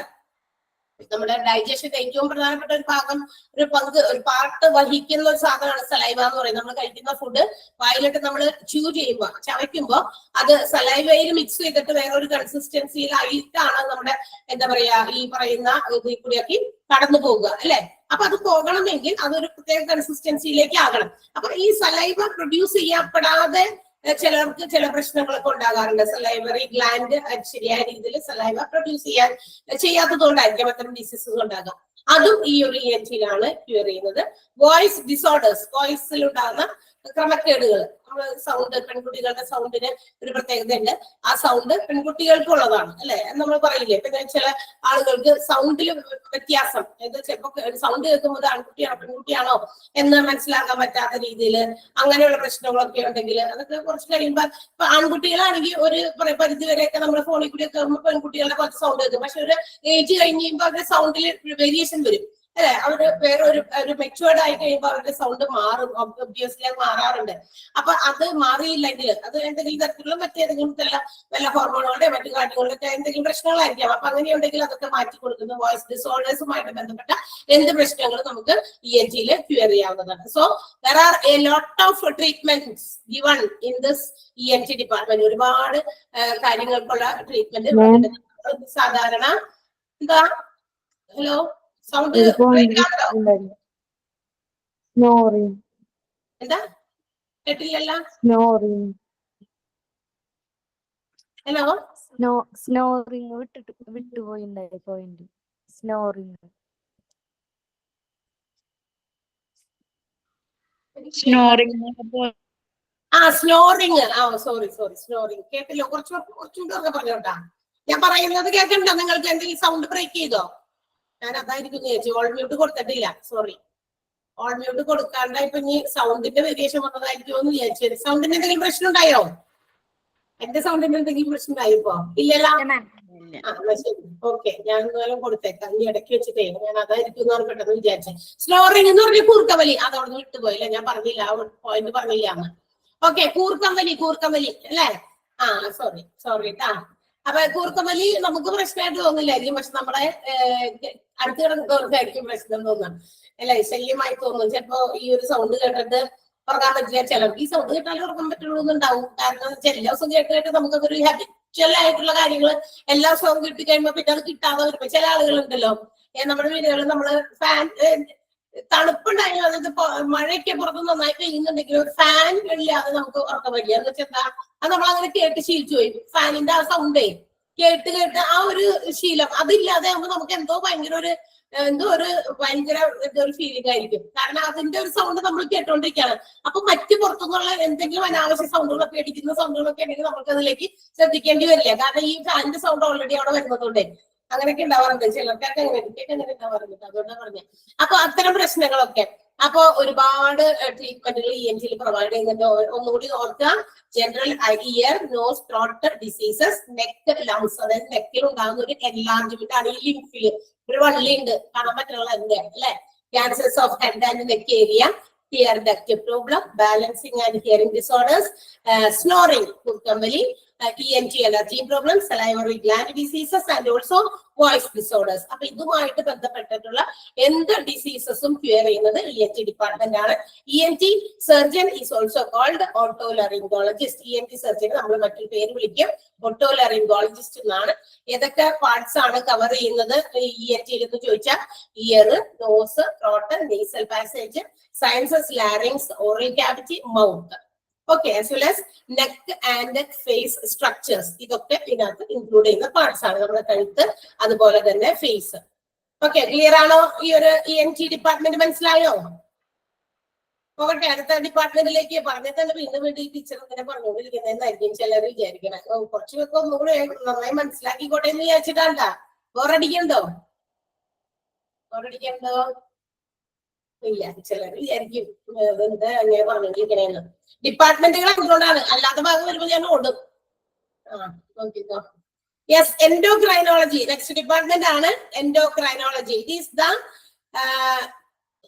നമ്മുടെ ഡൈജഷന്റെ ഏറ്റവും പ്രധാനപ്പെട്ട ഒരു പാർട്ട് വഹിക്കുന്ന ഒരു സാധനമാണ് സലൈവ എന്ന് പറയുന്നത്. നമ്മൾ കഴിക്കുന്ന ഫുഡ് വായിലിട്ട് നമ്മൾ ചെയ്യുമ്പോൾ ചവയ്ക്കുമ്പോൾ അത് സലൈവയിൽ മിക്സ് ചെയ്തിട്ട് വേറൊരു കൺസിസ്റ്റൻസിയിലായിട്ടാണ് നമ്മുടെ എന്താ പറയാ ഈ പറയുന്ന ഇതിൽ കൂടിയൊക്കെ കടന്നു പോകുക അല്ലെ. അപ്പൊ അത് പോകണമെങ്കിൽ അതൊരു പ്രത്യേക കൺസിസ്റ്റൻസിയിലേക്ക് ആകണം. അപ്പൊ ഈ സലൈവ പ്രൊഡ്യൂസ് ചെയ്യപ്പെടാതെ ചിലർക്ക് ചില പ്രശ്നങ്ങളൊക്കെ ഉണ്ടാകാറുണ്ട്. സലൈവറി ഗ്ലാൻഡ് ശരിയായ രീതിയിൽ സലൈവ പ്രൊഡ്യൂസ് ചെയ്യാത്തത് കൊണ്ടായിരിക്കും അത്തരം ഡിസീസസ് ഉണ്ടാകാം. അതും ഈ ഒരു ENT-യിലാണ് ക്യൂർ ചെയ്യുന്നത്. വോയിസ് ഡിസോർഡേഴ്സ്, വോയിസിൽ ഉണ്ടാകുന്ന ക്രമക്കേടുകൾ. സൗണ്ട്, പെൺകുട്ടികളുടെ സൗണ്ടിന് ഒരു പ്രത്യേകത ഉണ്ട്. ആ സൗണ്ട് പെൺകുട്ടികൾക്കുള്ളതാണ് അല്ലെ, നമ്മൾ പറയില്ലേ. പിന്നെ ചില ആളുകൾക്ക് സൗണ്ടിൽ വ്യത്യാസം, ചിലപ്പോ സൗണ്ട് കേൾക്കുമ്പോൾ ആൺകുട്ടിയാണോ പെൺകുട്ടിയാണോ എന്ന് മനസ്സിലാക്കാൻ പറ്റാത്ത രീതിയിൽ അങ്ങനെയുള്ള പ്രശ്നങ്ങളൊക്കെ ഉണ്ടെങ്കിൽ അതൊക്കെ കുറച്ച് കഴിയുമ്പോൾ ഇപ്പൊ ആൺകുട്ടികളാണെങ്കിൽ ഒരു പരിധി വരെയൊക്കെ നമ്മുടെ ഫോണിൽ കൂടി ഒക്കെ പെൺകുട്ടികളുടെ കുറച്ച് സൗണ്ട് കേൾക്കും. പക്ഷെ ഒരു ഏജ് കഴിഞ്ഞ് കഴിയുമ്പോൾ അവരുടെ സൗണ്ടിൽ വേരിയേഷൻ വരും അല്ലെ. അവര് വേറെ ഒരു മെച്ചുവേർഡ് ആയി കഴിയുമ്പോൾ അവരുടെ സൗണ്ട് മാറും, ഒബ്വിയസ്ലി അത് മാറാറുണ്ട്. അപ്പൊ അത് മാറിയില്ലെങ്കിൽ അത് എന്തെങ്കിലും തരത്തിലുള്ള മറ്റേതെങ്കിലും വല്ല ഹോർമോണുകളുടെ മറ്റു കാര്യങ്ങളുടെ എന്തെങ്കിലും പ്രശ്നങ്ങളായിരിക്കാം. അപ്പൊ അങ്ങനെയുണ്ടെങ്കിൽ അതൊക്കെ മാറ്റി കൊടുക്കുന്ന വോയിസ് ഡിസോർഡേഴ്സുമായിട്ട് ബന്ധപ്പെട്ട എന്ത് പ്രശ്നങ്ങളും നമുക്ക് ENT-യിൽ ക്യൂർ ചെയ്യാവുന്നതാണ്. So there are a lot of treatments given in this ENT department. ഒരുപാട് കാര്യങ്ങൾക്കുള്ള ട്രീറ്റ്മെന്റ് സാധാരണ എന്താ ഹലോ സൗണ്ട് സ്നോറിങ്. എന്താ കേട്ടില്ലല്ലോ? സ്നോറിങ്. ഹലോ സ്നോറിങ് വിട്ടുപോയിണ്ടായി point. Snoring. Snoring. Sorry snoring കേട്ടില്ല. കുറച്ചുകൂടെ പറഞ്ഞോട്ടാ. ഞാൻ പറയുന്നത് കേൾക്കണ്ടോ നിങ്ങൾക്ക്? എന്തെങ്കിലും സൗണ്ട് ബ്രേക്ക് ചെയ്തോ? ഞാൻ അതായിരിക്കും ചേച്ചി ഓൾ മ്യൂട്ട് കൊടുത്തിട്ടില്ല. സോറി, ഓൾ മ്യൂട്ട് കൊടുക്കാണ്ട് ഇപ്പൊ ഇനി സൗണ്ടിന്റെ വേരിയേഷൻ വന്നതായിരിക്കും എന്ന് വിചാരിച്ചു. സൗണ്ടിന് എന്തെങ്കിലും പ്രശ്നം ഉണ്ടായോ? എന്റെ സൗണ്ടിന് എന്തെങ്കിലും പ്രശ്നം ഉണ്ടായിപ്പോ? ഇല്ലല്ലോ. ശരി, ഓക്കെ. ഞാൻ എന്തായാലും കൊടുത്തേക്കാം. ഇനി ഇടയ്ക്ക് വെച്ചിട്ടേ ഞാൻ അതായിരിക്കും എന്ന് പെട്ടെന്ന് വിചാരിച്ചത്. സ്നോറിങ് എന്ന് പറഞ്ഞ കൂർക്കവലി, അതവിടെ വിട്ടുപോയില്ല. ഞാൻ പറഞ്ഞില്ല, ആ പോയിന്റ് പറഞ്ഞില്ല എന്ന്. ഓക്കെ, കൂർക്കമ്പലി അല്ലേ? സോറി ട്ടാ. അപ്പൊ കൂർക്കമ്പലി നമുക്ക് പ്രശ്നമായിട്ട് തോന്നില്ലായിരിക്കും, പക്ഷെ നമ്മുടെ അടുത്ത് കിടക്കുന്നവർക്കായിരിക്കും പ്രശ്നം തോന്നുന്നത് അല്ലെ, ശല്യമായി തോന്നും. ചിലപ്പോ ഈ ഒരു സൗണ്ട് കേട്ടിട്ട് ഉറങ്ങാൻ പറ്റില്ല. ചിലർക്ക് ഈ സൗണ്ട് കേട്ടാലും ഉറങ്ങാൻ പറ്റുള്ളൂ എന്നുണ്ടാവും. കാരണം എല്ലാ ദിവസവും കേട്ട് നമുക്കൊരു ഹാബിച്വൽ ആയിട്ടുള്ള കാര്യങ്ങൾ എല്ലാ ദിവസവും കിട്ടി കഴിയുമ്പോൾ പിന്നെ അത് കിട്ടാതെ വരുമ്പോ ചില ആളുകളുണ്ടല്ലോ നമ്മുടെ വീടുകളിൽ നമ്മള് ഫാൻ തണുപ്പുണ്ടായാലും അതായത് മഴയൊക്കെ പുറത്ത് നന്നായി പെയ്യുന്നുണ്ടെങ്കിൽ ഒരു ഫാൻ ഇല്ലാതെ നമുക്ക് ഉറക്കം വരില്ല എന്ന് വെച്ചാൽ അത് നമ്മൾ അങ്ങനെ കേട്ട് ശീലിച്ചു പോയി. ഫാനിന്റെ ആ സൗണ്ടേ കേട്ട് ആ ഒരു ശീലം അതില്ലാതെ ആകുമ്പോൾ നമുക്ക് എന്തോ ഭയങ്കര ഒരു ഫീലിംഗ് ആയിരിക്കും. കാരണം അതിന്റെ ഒരു സൗണ്ട് നമ്മൾ കേട്ടോണ്ടിരിക്കുകയാണ്. അപ്പൊ മറ്റു പുറത്തുനിന്നുള്ള എന്തെങ്കിലും അനാവശ്യ സൗണ്ടുകളൊക്കെ അടിക്കുന്ന സൗണ്ടുകളൊക്കെ ഉണ്ടെങ്കിൽ നമുക്ക് അതിലേക്ക് ശ്രദ്ധിക്കേണ്ടി വരില്ല. കാരണം ഈ ഫാനിന്റെ സൗണ്ട് ഓൾറെഡി അവിടെ വരുന്നതുകൊണ്ടേ അങ്ങനെയൊക്കെ ഉണ്ടാവാറുണ്ട്. ചിലർക്കൊക്കെ അങ്ങനെ ഉണ്ടാവാറുണ്ട്. അതുകൊണ്ടാണ് പറഞ്ഞത്. അപ്പൊ അത്തരം പ്രശ്നങ്ങളൊക്കെ അപ്പൊ ഒരുപാട് ട്രീറ്റ്മെന്റുകൾ ENT പ്രൊവൈഡ് ചെയ്യുന്നുണ്ട്. ഒന്നുകൂടി ഓർക്കുക, general ear, nose, throat diseases, neck, lungs, അതായത് നെക്കിൽ ഉണ്ടാകുന്ന ഒരു എൻലാർജ്മെന്റ് ആണ് ഈ ലിംഫില് ഒരു വള്ളിയുണ്ട് കാണാൻ പറ്റുള്ള അല്ലെ. Cancers of head and neck area, hear duct problem, balancing and hearing disorders, snoring, കുർക്കമ്പലി, ENT allergy problem, salivary gland diseases and also voice disorders. അപ്പൊ ഇതുമായിട്ട് ബന്ധപ്പെട്ടിട്ടുള്ള എന്ത് ഡിസീസസും ക്യൂർ ചെയ്യുന്നത് ENT ഡിപ്പാർട്ട്മെന്റ് ആണ്. ENT surgeon is also called otolaryngologist. ENT surgeon നമ്മൾ മറ്റൊരു പേര് വിളിക്കും ഓട്ടോലറിംഗോളജിസ്റ്റ് എന്നാണ്. ഏതൊക്കെ പാർട്സ് ആണ് കവർ ചെയ്യുന്നത് ENT എന്ന് ചോദിച്ചാൽ ear, nose, throat, nasal passage, sinuses, larynx, oral cavity, mouth. Okay, as well as neck and face structures. ഇതൊക്കെ ഇതിനകത്ത് ഇൻക്ലൂഡ് ചെയ്യുന്ന പാർട്സ് ആണ്. നമ്മുടെ കഴുത്ത്, അതുപോലെ തന്നെ ഫേസ്. ഓക്കെ, ക്ലിയർ ആണോ? ഈ ഒരു ENT ഡിപ്പാർട്ട്മെന്റ് മനസ്സിലായോ? പോകട്ടെ, അടുത്ത ഡിപ്പാർട്ട്മെന്റിലേക്ക്. പറഞ്ഞിട്ട് തന്നെ വീണ്ടും ഈ ടീച്ചർ ഇങ്ങനെ പറഞ്ഞുകൊണ്ടിരിക്കുന്നതെന്നായിരിക്കും ചിലർ വിചാരിക്കണേ. കുറച്ച് പേർക്ക് ഒന്നുകൂടെ നന്നായി മനസ്സിലാക്കിക്കോട്ടെ എന്ന് വിചാരിച്ചിട്ടാണ്ടാ. ബോറടിക്കണ്ടോ? ഇല്ല, ചിലർ വിചാരിക്കും എന്താ അങ്ങനെ പറഞ്ഞോണ്ടിരിക്കണേന്ന്. ഡിപ്പാർട്ട്മെന്റുകൾ എന്തുകൊണ്ടാണ്, അല്ലാത്ത ഭാഗം വരുമ്പോൾ ഞാൻ ഓടും. നോക്കിക്കോ. യെസ്, എൻഡോക്രൈനോളജി നെക്സ്റ്റ് ഡിപ്പാർട്ട്മെന്റ് ആണ്. Endocrinology it is the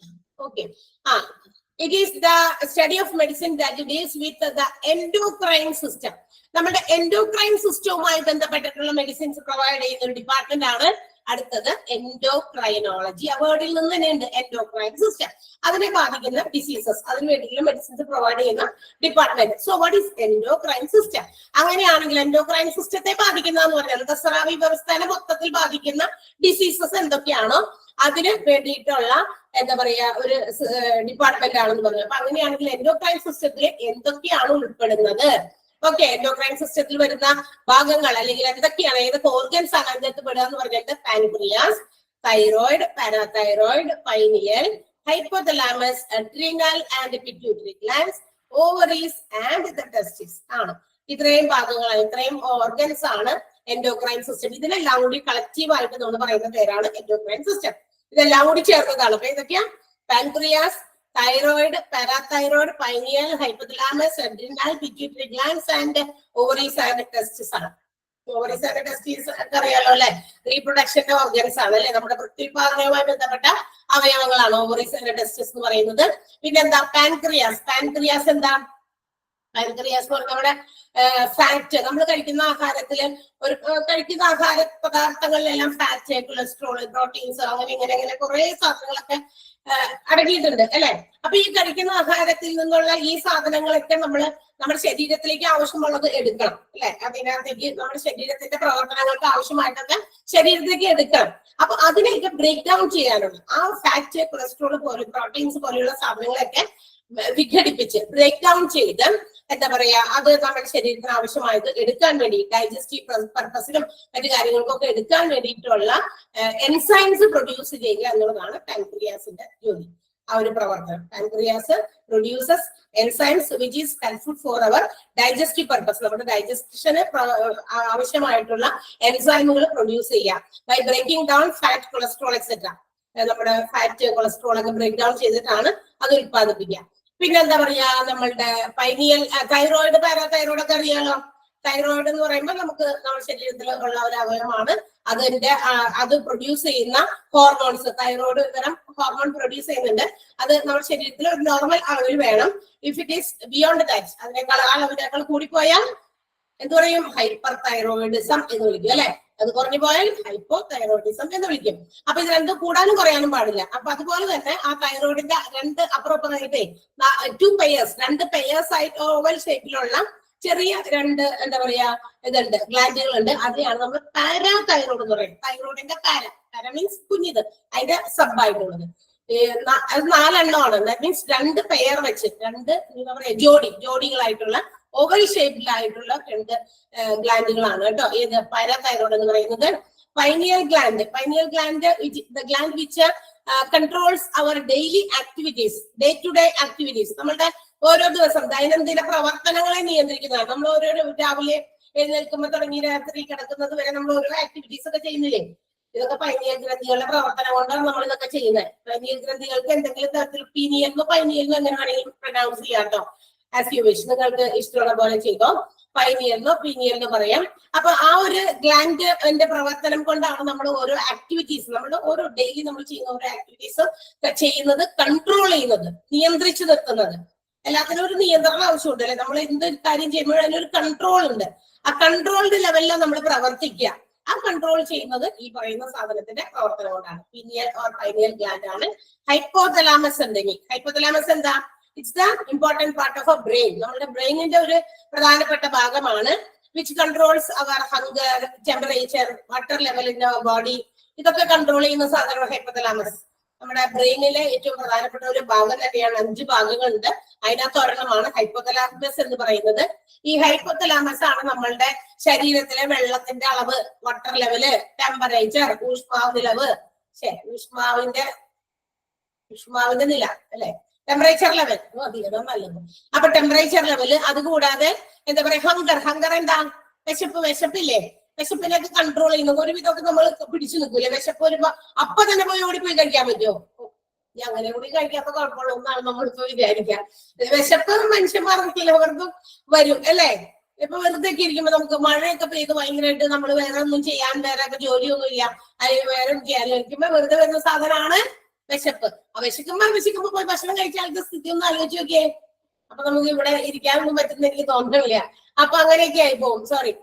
it is the study of medicine that deals with the endocrine system. നമ്മുടെ എൻഡോക്രൈൻ സിസ്റ്റവുമായി ബന്ധപ്പെട്ടിട്ടുള്ള മെഡിസിൻസ് പ്രൊവൈഡ് ചെയ്യുന്ന ഒരു ഡിപ്പാർട്ട്മെന്റ് ആണ് അടുത്തത് എൻഡോക്രൈനോളജി. ആ വേർഡിൽ നിന്ന് തന്നെയുണ്ട് എൻഡോക്രൈൻ സിസ്റ്റം. അതിനെ ബാധിക്കുന്ന ഡിസീസസ്, അതിന് വേണ്ടിയുള്ള മെഡിസിൻസ് പ്രൊവൈഡ് ചെയ്യുന്ന department. So what is endocrine system? അങ്ങനെയാണെങ്കിൽ എൻഡോക്രൈൻ സിസ്റ്റത്തെ ബാധിക്കുന്നതെന്ന് പറഞ്ഞാൽ ദസ്രാവി വ്യവസ്ഥയെ മൊത്തത്തിൽ ബാധിക്കുന്ന ഡിസീസസ് എന്തൊക്കെയാണോ അതിന് വേണ്ടിയിട്ടുള്ള എന്താ പറയാ ഒരു ഡിപ്പാർട്ട്മെന്റ് ആണെന്ന് പറഞ്ഞു. അപ്പൊ അങ്ങനെയാണെങ്കിൽ എൻഡോക്രൈൻ സിസ്റ്റത്തിൽ എന്തൊക്കെയാണ് ഉൾപ്പെടുന്നത്? ഓക്കെ, എൻഡോക്രൈൻ സിസ്റ്റത്തിൽ വരുന്ന ഭാഗങ്ങൾ അല്ലെങ്കിൽ എന്തൊക്കെയാണ്, ഏതൊക്കെ ഓർഗൻസ് ആണ് അതിനകത്ത് പെടുക എന്ന് പറഞ്ഞിട്ട് pancreas, thyroid, parathyroid, pineal, hypothalamus, adrenal and pituitary glands, ovaries and the ടെസ്റ്റിസ് ആണ്. ഇത്രയും ഭാഗങ്ങളാണ്, ഇത്രയും ഓർഗൻസ് ആണ് എൻഡോക്രൈൻ സിസ്റ്റം. ഇതിനെല്ലാം കൂടി കളക്റ്റീവ് ആയിട്ട് നമ്മൾ പറയുന്ന പേരാണ് എൻഡോക്രൈൻ സിസ്റ്റം. ഇതെല്ലാം കൂടി ചേർന്നതാണ്. അപ്പൊ ഇതൊക്കെയാ pancreas, thyroid, parathyroid, pineal, hypothalamus, adrenal, pituitary glands and ovaries and testis ആണ്. ഓവറീസ് ആൻഡ് ടെസ്റ്റിസ് ഒക്കെ അറിയാലോ അല്ലെ, റീപ്രൊഡക്ഷന്റെ ഓർഗൻസ് ആണ് അല്ലെ, നമ്മുടെ പ്രത്യുൽപാദനവുമായി ബന്ധപ്പെട്ട അവയവങ്ങളാണ് ഓവറീസ് ആൻഡ് ടെസ്റ്റിസ് എന്ന് പറയുന്നത്. പിന്നെന്താ പാൻക്രിയാസ്? പാൻക്രിയാസ് എന്താ? പാൻക്രിയാസ് എന്ന് പറഞ്ഞാൽ നമ്മുടെ ഫാറ്റ്, നമ്മൾ കഴിക്കുന്ന ആഹാരത്തില് കഴിക്കുന്ന ആഹാര പദാർത്ഥങ്ങളിലെല്ലാം ഫാറ്റ്, കൊളസ്ട്രോൾ, പ്രോട്ടീൻസ്, അങ്ങനെ കുറെ സാധനങ്ങളൊക്കെ അടങ്ങിയിട്ടുണ്ട് അല്ലെ. അപ്പൊ ഈ കഴിക്കുന്ന ആഹാരത്തിൽ നിന്നുള്ള ഈ സാധനങ്ങളൊക്കെ നമ്മുടെ ശരീരത്തിലേക്ക് ആവശ്യമുള്ളത് എടുക്കണം അല്ലെ. അതിനകത്തേക്ക് നമ്മുടെ ശരീരത്തിന്റെ പ്രവർത്തനങ്ങൾക്ക് ആവശ്യമായിട്ടൊക്കെ ശരീരത്തിലേക്ക് എടുക്കണം. അപ്പൊ അതിനെയൊക്കെ ബ്രേക്ക് ഡൗൺ ചെയ്യാനുള്ള ആ ഫാറ്റ്, കൊളസ്ട്രോൾ പോലെ പ്രോട്ടീൻസ് പോലെയുള്ള സാധനങ്ങളൊക്കെ വിഘടിപ്പിച്ച് ബ്രേക്ക് ഡൗൺ ചെയ്ത് എന്താ പറയാ അത് നമ്മുടെ ശരീരത്തിന് ആവശ്യമായത് എടുക്കാൻ വേണ്ടി ഡൈജസ്റ്റീവ് പർപ്പസിലും മറ്റു കാര്യങ്ങൾക്കൊക്കെ എടുക്കാൻ വേണ്ടിയിട്ടുള്ള എൻസൈംസ് പ്രൊഡ്യൂസ് ചെയ്യുക എന്നുള്ളതാണ് പാൻക്രിയാസിന്റെ ജോലി, ആ ഒരു പ്രവർത്തനം. Pancreas produces enzymes which is helpful for our digestive purpose. നമ്മുടെ ഡൈജസ്റ്റന് ആവശ്യമായിട്ടുള്ള എൻസൈമുകൾ പ്രൊഡ്യൂസ് ചെയ്യാം by breaking down fat, cholesterol etcetera. നമ്മുടെ ഫാറ്റ്, കൊളസ്ട്രോൾ ഒക്കെ ബ്രേക്ക് ഡൗൺ ചെയ്തിട്ടാണ് അത് ഉത്പാദിപ്പിക്കുക. പിന്നെ എന്താ പറയാ, നമ്മളുടെ പൈനിയൽ, തൈറോയിഡ്, പാരാതൈറോയിഡ് ഒക്കെ അറിയാലോ. തൈറോയിഡ് എന്ന് പറയുമ്പോൾ നമ്മുടെ ശരീരത്തിൽ ഉള്ള ഒരു അവയവമാണ്. അത് പ്രൊഡ്യൂസ് ചെയ്യുന്ന ഹോർമോൺസ്, തൈറോയിഡ് തരം ഹോർമോൺ പ്രൊഡ്യൂസ് ചെയ്യുന്നുണ്ട്. അത് നമ്മുടെ ശരീരത്തിൽ ഒരു നോർമൽ അളവിൽ വേണം. If it is beyond that, അതിനേക്കാൾ കൂടിപ്പോയാൽ എന്ത് പറയും? ഹൈപ്പർ തൈറോയിഡിസം എന്ന് വിളിക്കും അല്ലെ. അത് കുറഞ്ഞു പോയാൽ ഹൈപ്പോ തൈറോയിഡിസം എന്ന് വിളിക്കും. അപ്പൊ ഇത് രണ്ടും കൂടാനും കുറയാനും പാടില്ല. അപ്പൊ അതുപോലെ തന്നെ ആ തൈറോയിഡിന്റെ രണ്ട് അപ്പുറപ്പുറമായിട്ടേ രണ്ട് പെയേഴ്സ് ആയിട്ട് ഓവൽ ഷേപ്പിലുള്ള ചെറിയ രണ്ട് എന്താ പറയാ ഇതുണ്ട്, ഗ്ലാൻഡുകളുണ്ട്. അതിനെയാണ് നമ്മൾ പാരാതൈറോയിഡ് എന്ന് പറയുന്നത്. തൈറോയിഡിന്റെ പാര മീൻസ് കുഞ്ഞിത്, അതിന്റെ സബ് ആയിട്ടുള്ളത്. അത് 4 എണ്ണമാണ്. ദാറ്റ് മീൻസ് 2 പെയർ വെച്ച്, 2 എന്താ പറയാ ജോഡികളായിട്ടുള്ള ഓവൽ ഷേപ്പിലായിട്ടുള്ള 2 ഗ്ലാൻഡുകളാണ് കേട്ടോ. ഏത് പാരാതൈറോയ്ഡ് എന്ന് പറയുന്നത്. Pineal gland, the gland which controls our daily activities, day to day activities. നമ്മളുടെ ഓരോ ദിവസം ദൈനംദിന പ്രവർത്തനങ്ങളെ നിയന്ത്രിക്കുന്നതാണ്. നമ്മൾ ഓരോ രാവിലെ എഴുന്നേൽക്കുമ്പോൾ തുടങ്ങി രാത്രി കിടക്കുന്നത് വരെ നമ്മൾ ഓരോ ആക്ടിവിറ്റീസ് ഒക്കെ ചെയ്യുന്നില്ലേ? ഇതൊക്കെ പൈനിയൽ ഗ്രന്ഥികളുടെ പ്രവർത്തനം കൊണ്ടാണ് നമ്മൾ ഇതൊക്കെ ചെയ്യുന്നത്. പൈനിയൽ ഗ്രന്ഥികൾക്ക് എന്തെങ്കിലും തരത്തിൽ പൈനിയൽ എങ്ങനെ വേണമെങ്കിലും പ്രൊനൗൺസ് ചെയ്യാം കേട്ടോ. ആസ് യു വിഷ്, നിങ്ങൾക്ക് ഇഷ്ടമുള്ള പോലെ ചെയ്തോ. പീനിയൽ പറയാം. അപ്പൊ ആ ഒരു ഗ്ലാൻഡിന്റെ പ്രവർത്തനം കൊണ്ടാണ് നമ്മൾ ഓരോ ആക്ടിവിറ്റീസ്, നമ്മൾ ഓരോ ഡെയിലി നമ്മൾ ചെയ്യുന്ന ഓരോ ആക്ടിവിറ്റീസ് ചെയ്യുന്നത്, കൺട്രോൾ ചെയ്യുന്നത്, നിയന്ത്രിച്ചു നിർത്തുന്നത്. എല്ലാത്തിനും ഒരു നിയന്ത്രണം ആവശ്യമുണ്ട് അല്ലെ? നമ്മൾ എന്ത് കാര്യം ചെയ്യുമ്പോഴും അതിനൊരു കൺട്രോൾ ഉണ്ട്. ആ കൺട്രോൾഡ് ലെവലിലാണ് നമ്മൾ പ്രവർത്തിക്കുക. ആ കൺട്രോൾ ചെയ്യുന്നത് ഈ പറയുന്ന സാധനത്തിന്റെ പ്രവർത്തനം കൊണ്ടാണ്. പീനിയൽ ഓർ പൈനിയൽ ഗ്ലാൻഡ് ആണ്. ഹൈപ്പോതലാമസ് ഉണ്ടെങ്കിൽ, ഹൈപ്പോതലാമസ് എന്താ? It's the important part of a brain. നമ്മുടെ ബ്രെയിനിന്റെ ഒരു പ്രധാനപ്പെട്ട ഭാഗമാണ്. Which controls our hunger, temperature, water level in our body. ഇതൊക്കെ കൺട്രോൾ ചെയ്യുന്ന സാധനമാണ് ഹൈപ്പോതലാമസ്. നമ്മുടെ ബ്രെയിനിലെ ഏറ്റവും പ്രധാനപ്പെട്ട ഒരു ഭാഗം തന്നെയാണ്. 5 ഭാഗങ്ങളുണ്ട്. അതിനകത്ത് ഒരെണ്ണമാണ് ഹൈപ്പോതലാമസ് എന്ന് പറയുന്നത്. ഈ ഹൈപ്പോതലാമസ് ആണ് നമ്മളുടെ ശരീരത്തിലെ വെള്ളത്തിന്റെ അളവ്, വാട്ടർ ലെവല്, ടെമ്പറേച്ചർ, ഊഷ്മാവ് നിലവ്, ഊഷ്മാവിന്റെ നില അല്ലെ, ടെമ്പറേച്ചർ ലെവൽ അധികം നല്ലത്. അപ്പൊ ടെമ്പറേച്ചർ ലെവല്, അതുകൂടാതെ എന്താ പറയാ ഹങ്കർ എന്താ? വിശപ്പില്ലേ? വിശപ്പിനൊക്കെ കൺട്രോൾ ചെയ്യുന്നു. ഒരുവിധമൊക്കെ നമ്മൾ പിടിച്ചു നിൽക്കൂലേ? വിശപ്പ് വരുമ്പോ അപ്പൊ തന്നെ പോയി ഓടിപ്പോയി കഴിക്കാൻ പറ്റുമോ? അങ്ങനെ കൂടി കഴിക്കാത്ത കുഴപ്പമുള്ള ഒന്നാണ് നമ്മളിപ്പോ വിചാരിക്കാം. വിശപ്പ് മനുഷ്യന്മാർക്ക് ചിലവർക്കും വരും അല്ലേ? ഇപ്പൊ വെറുതെ ഒക്കെ ഇരിക്കുമ്പോ നമുക്ക് മഴയൊക്കെ പെയ്ത് ഭയങ്കരമായിട്ട് നമ്മൾ വേറെ ഒന്നും ചെയ്യാൻ, വേറെ ജോലിയൊന്നും ഇല്ല, അല്ലെങ്കിൽ വേറെ ചെയ്യാനിരിക്കുമ്പോ വെറുതെ വരുന്ന സാധനമാണ് വിശപ്പ്. ആ വിശക്കുമ്പോ പോയി ഭക്ഷണം കഴിച്ച ആൾക്ക് സ്ഥിതി ഒന്ന് ആലോചിച്ച് നോക്കിയേ. അപ്പൊ നമുക്ക് ഇവിടെ ഇരിക്കാനൊന്നും പറ്റുന്ന എനിക്ക് തോന്നുന്നില്ല. അപ്പൊ അങ്ങനെയൊക്കെ ആയി പോകും. സോറി.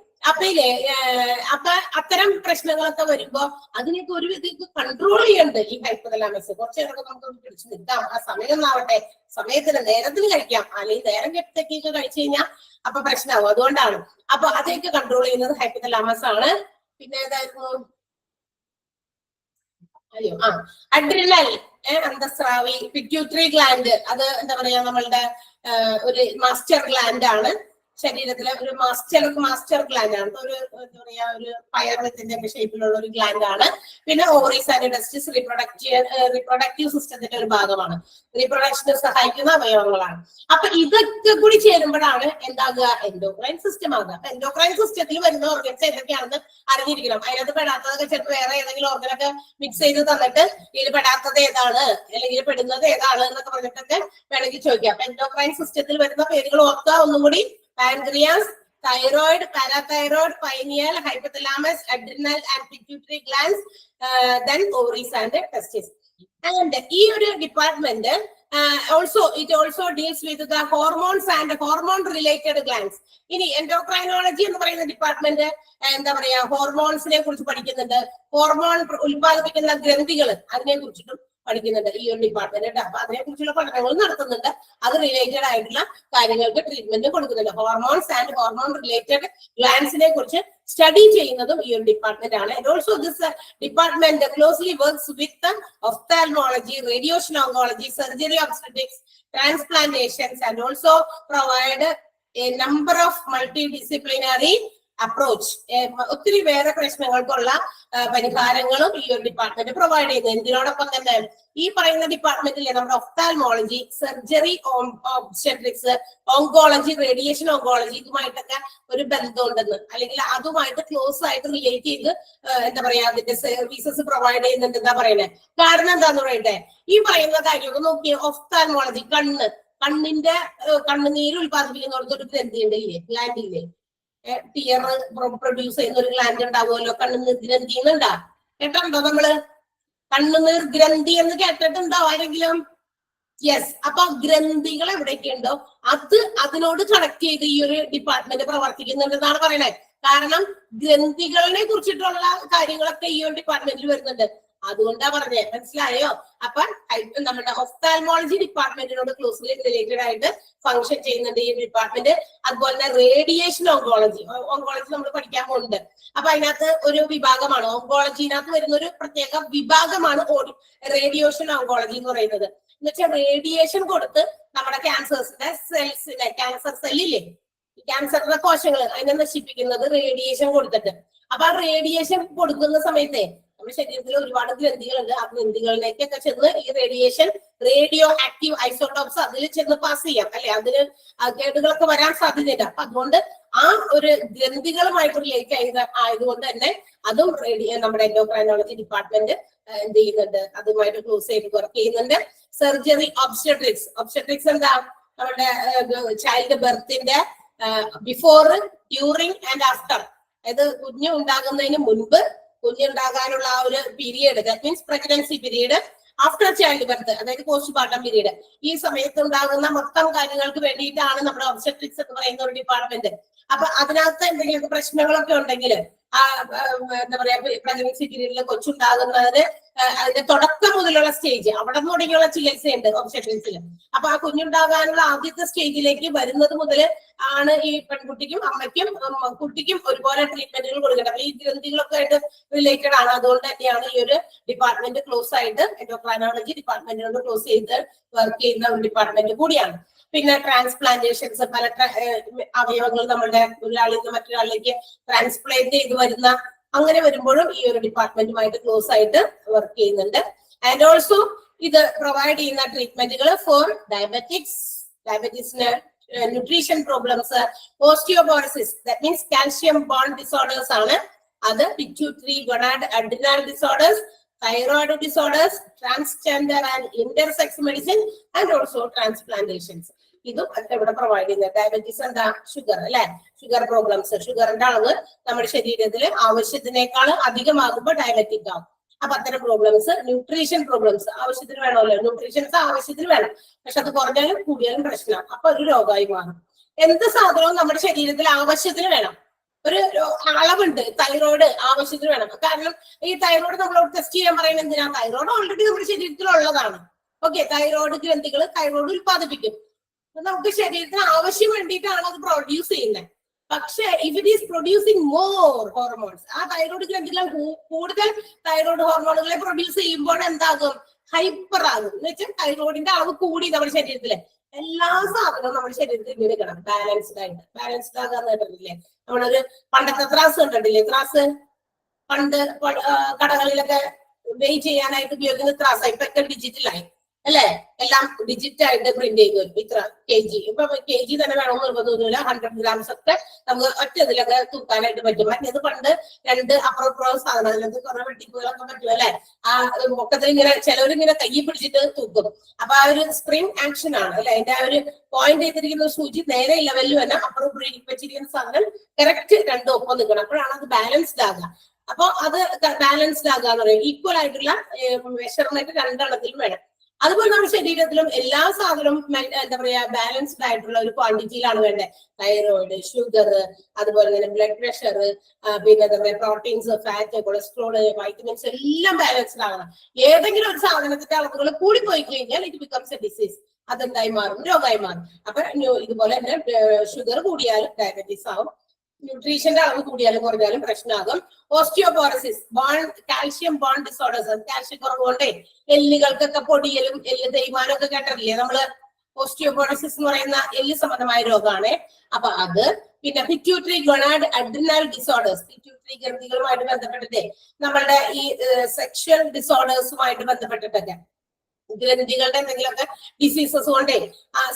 അപ്പൊ അത്തരം പ്രശ്നങ്ങളൊക്കെ വരുമ്പോ അതിനൊക്കെ ഒരു വിധത്തിൽ കൺട്രോൾ ചെയ്യണ്ട് ഈ ഹൈപ്പോതലാമസ്. കുറച്ചു നേരമൊക്കെ നമുക്ക് പിടിച്ചു നിൽക്കാം. ആ സമയം ഒന്നാവട്ടെ, സമയത്തിന് നേരത്തിന് കഴിക്കാം. അല്ലെങ്കിൽ നേരം കെട്ടൊക്കെ കഴിച്ചു കഴിഞ്ഞാൽ അപ്പൊ പ്രശ്നമാവും. അതുകൊണ്ടാണ്. അപ്പൊ അതൊക്കെ കൺട്രോൾ ചെയ്യുന്നത് ഹൈപ്പോതലാമസ് ആണ്. പിന്നെ ഏതായിരുന്നു? അഡ്രിനൽ, അന്തസ്രാവി, പിറ്റ്യൂട്ടറി ഗ്ലാൻഡ്. അത് എന്താ പറയാ, നമ്മളുടെ ഒരു മാസ്റ്റർ ഗ്ലാൻഡ് ആണ്. ശരീരത്തിലെ ഒരു മാസ്റ്റർ ഗ്ലാൻഡ് ആണ്. ഒരു എന്താ പറയാ, ഒരു പയർവിത്തിന്റെ ഒക്കെ ഷേപ്പിലുള്ള ഒരു ഗ്ലാൻഡ് ആണ്. പിന്നെ ഓവറീസ് ആൻഡ് ടെസ്റ്റിസ് റിപ്രൊഡക്റ്റീവ് സിസ്റ്റത്തിന്റെ ഒരു ഭാഗമാണ്. റീപ്രൊഡക്ഷന് സഹായിക്കുന്ന അവയവങ്ങളാണ്. അപ്പൊ ഇതൊക്കെ കൂടി ചേരുമ്പോഴാണ് എന്താകുക? എൻഡോക്രൈൻ സിസ്റ്റം ആകുക. എൻഡോക്രൈൻ സിസ്റ്റത്തിൽ വരുന്ന ഓർഗൻസ് ഏതൊക്കെയാണെന്ന് അറിഞ്ഞിരിക്കണം. അതിനകത്ത് പെടാത്തതൊക്കെ ചിലപ്പോൾ വേറെ ഏതെങ്കിലും ഓർഗനൊക്കെ മിക്സ് ചെയ്ത് തന്നിട്ട് ഇതിൽ പെടാത്തത് ഏതാണ് അല്ലെങ്കിൽ പെടുന്നത് ഏതാണ് എന്നൊക്കെ പറഞ്ഞിട്ടൊക്കെ വേണമെങ്കിൽ ചോദിക്കാം. അപ്പൊ എൻഡോക്രൈൻ സിസ്റ്റത്തിൽ വരുന്ന പേരുകൾ ഓർക്കുക ഒന്നും കൂടി: pancreas, thyroid, parathyroid, pineal, hypothalamus, adrenal and pituitary glands, then ovaries and testes. And ഈ ഒരു department it also deals with the hormones and hormone related glands. ഇനി എൻഡോക്രൈനോളജി എന്ന് പറയുന്ന ഡിപ്പാർട്ട്മെന്റ് എന്താ പറയാ, ഹോർമോൺസിനെ കുറിച്ച് പഠിക്കുന്നുണ്ട്. ഹോർമോൺ ഉൽപ്പാദിപ്പിക്കുന്ന ഗ്രന്ഥികൾ, അതിനെ കുറിച്ചിട്ടും പഠിക്കുന്നുണ്ട് ഈ ഒരു ഡിപ്പാർട്ട്മെന്റ്. അപ്പൊ അതിനെ കുറിച്ചുള്ള പഠനങ്ങൾ നടത്തുന്നുണ്ട്. അത് റിലേറ്റഡ് ആയിട്ടുള്ള കാര്യങ്ങൾക്ക് ട്രീറ്റ്മെന്റ് കൊടുക്കുന്നുണ്ട്. ഹോർമോൺസ് ആൻഡ് ഹോർമോൺ റിലേറ്റഡ് ഗ്ലാൻഡ്സിനെ കുറിച്ച് സ്റ്റഡി ചെയ്യുന്നതും ഈ ഒരു ഡിപ്പാർട്ട്മെന്റ് ആണ്. And also this department closely works with ophthalmology, radiation oncology, surgery obstetrics, transplantations, and also provide a number of multidisciplinary approach. ഒത്തിരി വേറെ പ്രശ്നങ്ങൾക്കുള്ള പരിഹാരങ്ങളും ഈ ഒരു ഡിപ്പാർട്ട്മെന്റ് പ്രൊവൈഡ് ചെയ്യുന്നു. ഇതിനോടൊപ്പം തന്നെ ഈ പറയുന്ന ഡിപ്പാർട്ട്മെന്റിലെ നമ്മുടെ ophthalmology, surgery obstetrics, oncology, radiation oncology, ഇതുമായിട്ടൊക്കെ ഒരു ബന്ധമുണ്ടെന്ന്, അല്ലെങ്കിൽ അതുമായിട്ട് ക്ലോസ് ആയിട്ട് റിലേറ്റ് ചെയ്ത് എന്താ പറയാ അതിന്റെ സർവീസസ് പ്രൊവൈഡ് ചെയ്യുന്നുണ്ട് എന്താ പറയുന്നത്. കാരണം എന്താന്ന് പറയട്ടെ, ഈ പറയുന്ന കാര്യമൊക്കെ നോക്കിയ ഒഫ്താൽമോളജി, കണ്ണിന്റെ കണ്ണുനീര് ഉൽപ്പാദിപ്പിക്കുന്നിടത്ത് ഒരു ഗ്രന്ഥി ഉണ്ട് ഇല്ലേ, ഗ്ലാൻഡ് ഇല്ലേ, ടിയർ പ്രൊഡ്യൂസ് ചെയ്യുന്ന ഒരു ഗ്ലാൻഡ് ഉണ്ടാവുമല്ലോ, കണ്ണുനീർ ഗ്രന്ഥി എന്നുണ്ടാ കേട്ടോ നമ്മള്? കണ്ണുനീർ ഗ്രന്ഥി എന്ന് കേട്ടിട്ടുണ്ടോ ആരെങ്കിലും? യെസ്. അപ്പൊ ഗ്രന്ഥികൾ എവിടെയൊക്കെ ഉണ്ടോ അതിനോട് കണക്ട് ചെയ്ത് ഈ ഒരു ഡിപ്പാർട്ട്മെന്റ് പ്രവർത്തിക്കുന്നുണ്ടെന്നാണ് പറയുന്നത്. കാരണം ഗ്രന്ഥികളെ കുറിച്ചിട്ടുള്ള കാര്യങ്ങളൊക്കെ ഈ ഒരു ഡിപ്പാർട്ട്മെന്റിൽ വരുന്നുണ്ട്. അതുകൊണ്ടാ പറഞ്ഞേ, മനസ്സിലായോ? അപ്പൊ നമ്മുടെ ഒഫ്താൽമോളജി ഡിപ്പാർട്ട്മെന്റിനോട് ക്ലോസ്ലി റിലേറ്റഡ് ആയിട്ട് ഫംഗ്ഷൻ ചെയ്യുന്നുണ്ട് ഈ ഡിപ്പാർട്ട്മെന്റ്. അതുപോലെ തന്നെ റേഡിയേഷൻ ഓങ്കോളജി നമ്മൾ പഠിക്കാൻ പോകുന്നുണ്ട്. അപ്പൊ അതിനകത്ത് ഒരു വിഭാഗമാണ് ഓങ്കോളജിനകത്ത് വരുന്ന ഒരു പ്രത്യേക വിഭാഗമാണ് റേഡിയേഷൻ ഓങ്കോളജി എന്ന് പറയുന്നത്. എന്ന് വെച്ചാൽ റേഡിയേഷൻ കൊടുത്ത് നമ്മുടെ ക്യാൻസേഴ്സിന്റെ സെൽസിനെ, ക്യാൻസർ സെല്ലില്ലേ, ക്യാൻസറിന്റെ കോശങ്ങൾ അതിനെ നശിപ്പിക്കുന്നത് റേഡിയേഷൻ കൊടുത്തിട്ട്. അപ്പൊ ആ റേഡിയേഷൻ കൊടുക്കുന്ന സമയത്തെ നമ്മുടെ ശരീരത്തിൽ ഒരുപാട് ഗ്രന്ഥികളുണ്ട്. ആ ഗ്രന്ഥികളിലേക്കൊക്കെ ചെന്ന് ഈ റേഡിയോ ആക്റ്റീവ് ഐസോട്ടോപ്സ് അതിൽ ചെന്ന് പാസ് ചെയ്യാം അല്ലെ, അതിന് കേടുകളൊക്കെ വരാൻ സാധ്യതയില്ല. അപ്പൊ അതുകൊണ്ട് ആ ഒരു ഗ്രന്ഥികളുമായിട്ട് റിലേറ്റ് ആയതുകൊണ്ട് തന്നെ അതും നമ്മുടെ എൻഡോക്രൈനോളജി ഡിപ്പാർട്ട്മെന്റ് എന്ത് ചെയ്യുന്നുണ്ട്, അതുമായിട്ട് ക്ലോസ് ചെയ്ത് വർക്ക് ചെയ്യുന്നുണ്ട്. സർജറി ഒബ്സ്റ്റട്രിക്സ് എന്താ, നമ്മുടെ ചൈൽഡ് ബർത്തിന്റെ ബിഫോർ, ഡ്യൂറിങ് ആൻഡ് ആഫ്റ്റർ. അതായത് കുഞ്ഞ് ഉണ്ടാകുന്നതിന് മുൻപ്, കുഞ്ഞുണ്ടാകാനുള്ള ആ ഒരു period, that means pregnancy period, after child birth അതായത് പോസ്റ്റ് പാർട്ടം പീരീഡ്. ഈ സമയത്ത് ഉണ്ടാകുന്ന മൊത്തം കാര്യങ്ങൾക്ക് വേണ്ടിയിട്ടാണ് നമ്മുടെ ഒബ്സ്റ്റട്രിക്സ് എന്ന് പറയുന്ന ഒരു ഡിപ്പാർട്ട്മെന്റ്. അപ്പൊ അതിനകത്ത് എന്തെങ്കിലും പ്രശ്നങ്ങളൊക്കെ ഉണ്ടെങ്കിൽ എന്താ പറയാ, പ്രഗ്നൻസി പീരീഡിൽ കൊച്ചുണ്ടാകുന്നതിന് അതിന്റെ തുടക്കം മുതലുള്ള സ്റ്റേജ്, അവിടെ നിന്ന് തുടങ്ങിയുള്ള ചികിത്സയുണ്ട് ഒബ്സ്റ്റട്രിക്സിൽ. അപ്പൊ ആ കുഞ്ഞുണ്ടാകാനുള്ള ആദ്യത്തെ സ്റ്റേജിലേക്ക് വരുന്നത് മുതൽ ആണ് ഈ പെൺകുട്ടിക്കും അമ്മയ്ക്കും കുട്ടിക്കും ഒരുപോലെ ട്രീറ്റ്മെന്റുകൾ കൊടുക്കേണ്ടത്. അപ്പൊ ഈ ഗ്രന്ഥികളൊക്കെ ആയിട്ട് റിലേറ്റഡ് ആണ്. അതുകൊണ്ട് തന്നെയാണ് ഈ ഒരു ഡിപ്പാർട്ട്മെന്റ് ക്ലോസ് ആയിട്ട് എൻഡോക്രൈനോളജി ഡിപ്പാർട്ട്മെന്റിനോട് ക്ലോസ് ചെയ്ത് വർക്ക് ചെയ്യുന്ന ഒരു ഡിപ്പാർട്ട്മെന്റ് കൂടിയാണ്. പിന്നെ ട്രാൻസ്പ്ലാന്റേഷൻസ്, പല അവയവങ്ങൾ നമ്മുടെ ഒരാളിൽ നിന്ന് മറ്റൊരാളിലേക്ക് ട്രാൻസ്പ്ലാന്റ് ചെയ്ത് വരുന്ന, അങ്ങനെ വരുമ്പോഴും ഈ ഒരു ഡിപ്പാർട്ട്മെന്റുമായിട്ട് ക്ലോസ് ആയിട്ട് വർക്ക് ചെയ്യുന്നുണ്ട്. ആൻഡ് ഓൾസോ ഇത് പ്രൊവൈഡ് ചെയ്യുന്ന ട്രീറ്റ്മെന്റുകൾ ഫോർ ഡയബറ്റിക്സിന്, nutrition problems, osteoporosis that means calcium bond disorders ആണ് അത്, pituitary gonad adrenal disorders, thyroid disorders, transgender and intersex medicine and also transplantations. ഇതും ഇവിടെ പ്രൊവൈഡ് ചെയ്യുന്നത്. ഡയബറ്റീസ് എന്താ, ഷുഗർ അല്ലെ, ഷുഗർ പ്രോബ്ലംസ്, ഷുഗറിന്റെ അളവ് നമ്മുടെ ശരീരത്തിൽ ആവശ്യത്തിനേക്കാൾ അധികമാകുമ്പോൾ ഡയബറ്റിക് ആകും. അപ്പൊ അത്തരം പ്രോബ്ലംസ്, ന്യൂട്രീഷൻ പ്രോബ്ലംസ്, ആവശ്യത്തിന് വേണമല്ലോ, ന്യൂട്രീഷൻസ് ആവശ്യത്തിന് വേണം, പക്ഷെ അത് കുറഞ്ഞാലും കൂടിയാലും പ്രശ്നമാണ്, അപ്പൊ ഒരു രോഗമായി മാറും. എന്ത് സാധനവും നമ്മുടെ ശരീരത്തിൽ ആവശ്യത്തിന് വേണം, ഒരു അളവുണ്ട്. തൈറോയ്ഡ് ആവശ്യത്തിന് വേണം. കാരണം ഈ തൈറോയ്ഡ് നമ്മളോട് ടെസ്റ്റ് ചെയ്യാൻ പറയുന്നത് എന്തിനാ, തൈറോയ്ഡ് ഓൾറെഡി നമ്മുടെ ശരീരത്തിൽ ഉള്ളതാണ്. ഓക്കെ, തൈറോയ്ഡ് ഗ്രന്ഥികൾ തൈറോയ്ഡ് ഉൽപ്പാദിപ്പിക്കും, നമുക്ക് ശരീരത്തിന് ആവശ്യം വേണ്ടിയിട്ടാണ് അത് പ്രൊഡ്യൂസ് ചെയ്യുന്നത്. പക്ഷെ if it is producing more hormones, ആ തൈറോയ്ഡ് ഗ്രന്ഥികൾ കൂടുതൽ തൈറോയ്ഡ് ഹോർമോണുകളെ പ്രൊഡ്യൂസ് ചെയ്യുമ്പോൾ എന്താകും, ഹൈപ്പർ ആകും. എന്ന് വെച്ചാൽ തൈറോയിഡിന്റെ അളവ് കൂടി നമ്മുടെ ശരീരത്തില്. എല്ലാ സാധനവും നമ്മുടെ ശരീരത്തിൽ ഇങ്ങനെ എടുക്കണം, ബാലൻസ്ഡ് ആയിട്ട്. ബാലൻസ്ഡ് ആകാന്ന് കേട്ടിട്ടില്ലേ, നമ്മളൊരു പണ്ടത്തെ ത്രാസ് കണ്ടിട്ടില്ലേ, ത്രാസ് പണ്ട് കടകളിലൊക്കെ വെയ് ചെയ്യാനായിട്ട് ഉപയോഗിക്കുന്ന ത്രാസ് ഇപ്പൊക്കെ ഡിജിറ്റലായി അല്ലെ, എല്ലാം ഡിജിറ്റായിട്ട് പ്രിന്റ് ചെയ്ത് വരും. ഇത്ര kg, ഇപ്പൊ kg തന്നെ വേണമെന്ന് നിർബന്ധമൊന്നുമില്ല, 100 grams ഒക്കെ നമുക്ക് ഒറ്റ ഇതിലൊക്കെ തൂക്കാനായിട്ട് പറ്റും. മറ്റേത് പണ്ട് 2 അപ്പുറം സാധനം, അതിനകത്ത് കുറെ വെട്ടിപ്പുകളൊക്കെ പറ്റും അല്ലെ. ആ മൊത്തത്തിൽ ഇങ്ങനെ ചിലവരിങ്ങനെ കൈ പിടിച്ചിട്ട് തൂക്കും. അപ്പൊ ആ ഒരു സ്പ്രിങ് ആക്ഷൻ ആണ് അല്ലെ, അതിന്റെ ആ ഒരു പോയിന്റ് ചെയ്തിരിക്കുന്ന സൂചി നേരെ ലെവലിൽ തന്നെ അപ്പുറം വെച്ചിരിക്കുന്ന സാധനം കറക്റ്റ് രണ്ടും ഒപ്പം നിൽക്കണം, അപ്പോഴാണ് അത് ബാലൻസ്ഡ് ആകുക. അപ്പൊ അത് ബാലൻസ്ഡ് ആകുക എന്ന് പറയും, ഈക്വൽ ആയിട്ടുള്ള മെഷർമെന്റ് രണ്ടെണ്ണത്തിലും വേണം. അതുപോലെ നമ്മുടെ ശരീരത്തിലും എല്ലാ സാധനവും എന്താ പറയാ ബാലൻസ്ഡ് ആയിട്ടുള്ള ഒരു ക്വാണ്ടിറ്റിയിലാണ് വേണ്ടത്. തൈറോയിഡ്, ഷുഗർ, അതുപോലെ തന്നെ ബ്ലഡ് പ്രഷർ, പിന്നെ എന്താ പറയാ പ്രോട്ടീൻസ്, ഫാറ്റ്, കൊളസ്ട്രോള്, വൈറ്റമിൻസ് എല്ലാം ബാലൻസ്ഡ് ആകണം. ഏതെങ്കിലും ഒരു സാധനത്തിന്റെ അളവുകൾ കൂടിപ്പോയി കഴിഞ്ഞാൽ ഇറ്റ് ബിക്കംസ് എ ഡിസീസ്, അതെന്തായി മാറും, രോഗമായി മാറും. അപ്പൊ ഇതുപോലെ തന്നെ ഷുഗർ കൂടിയാലും ഡയബറ്റീസ് ആവും, ന്യൂട്രീഷന്റെ അളവ് കൂടിയാലും കുറഞ്ഞാലും പ്രശ്നമാകും. Osteoporosis, calcium bond disorders, calcium കുറവുകൊണ്ടേ എല്ലുകൾക്കൊക്കെ പൊടിയലും എല്ല് തേയ്മാനം ഒക്കെ കേട്ടിട്ടില്ലേ നമ്മള്, ഓസ്റ്റിയോപോറസിസ് എന്ന് പറയുന്ന എല്ല് സംബന്ധമായ രോഗമാണ്. അപ്പൊ അത്, പിന്നെ pituitary gonad adrenal disorders, pituitary ഗ്രന്ഥികളുമായിട്ട് ബന്ധപ്പെട്ടിട്ട് നമ്മളുടെ ഈ സെക്ഷൽ ഡിസോർഡേഴ്സുമായിട്ട് ബന്ധപ്പെട്ടിട്ടൊക്കെ ഗ്രന്ഥികളുടെ എന്തെങ്കിലുമൊക്കെ ഡിസീസസ് കൊണ്ടേ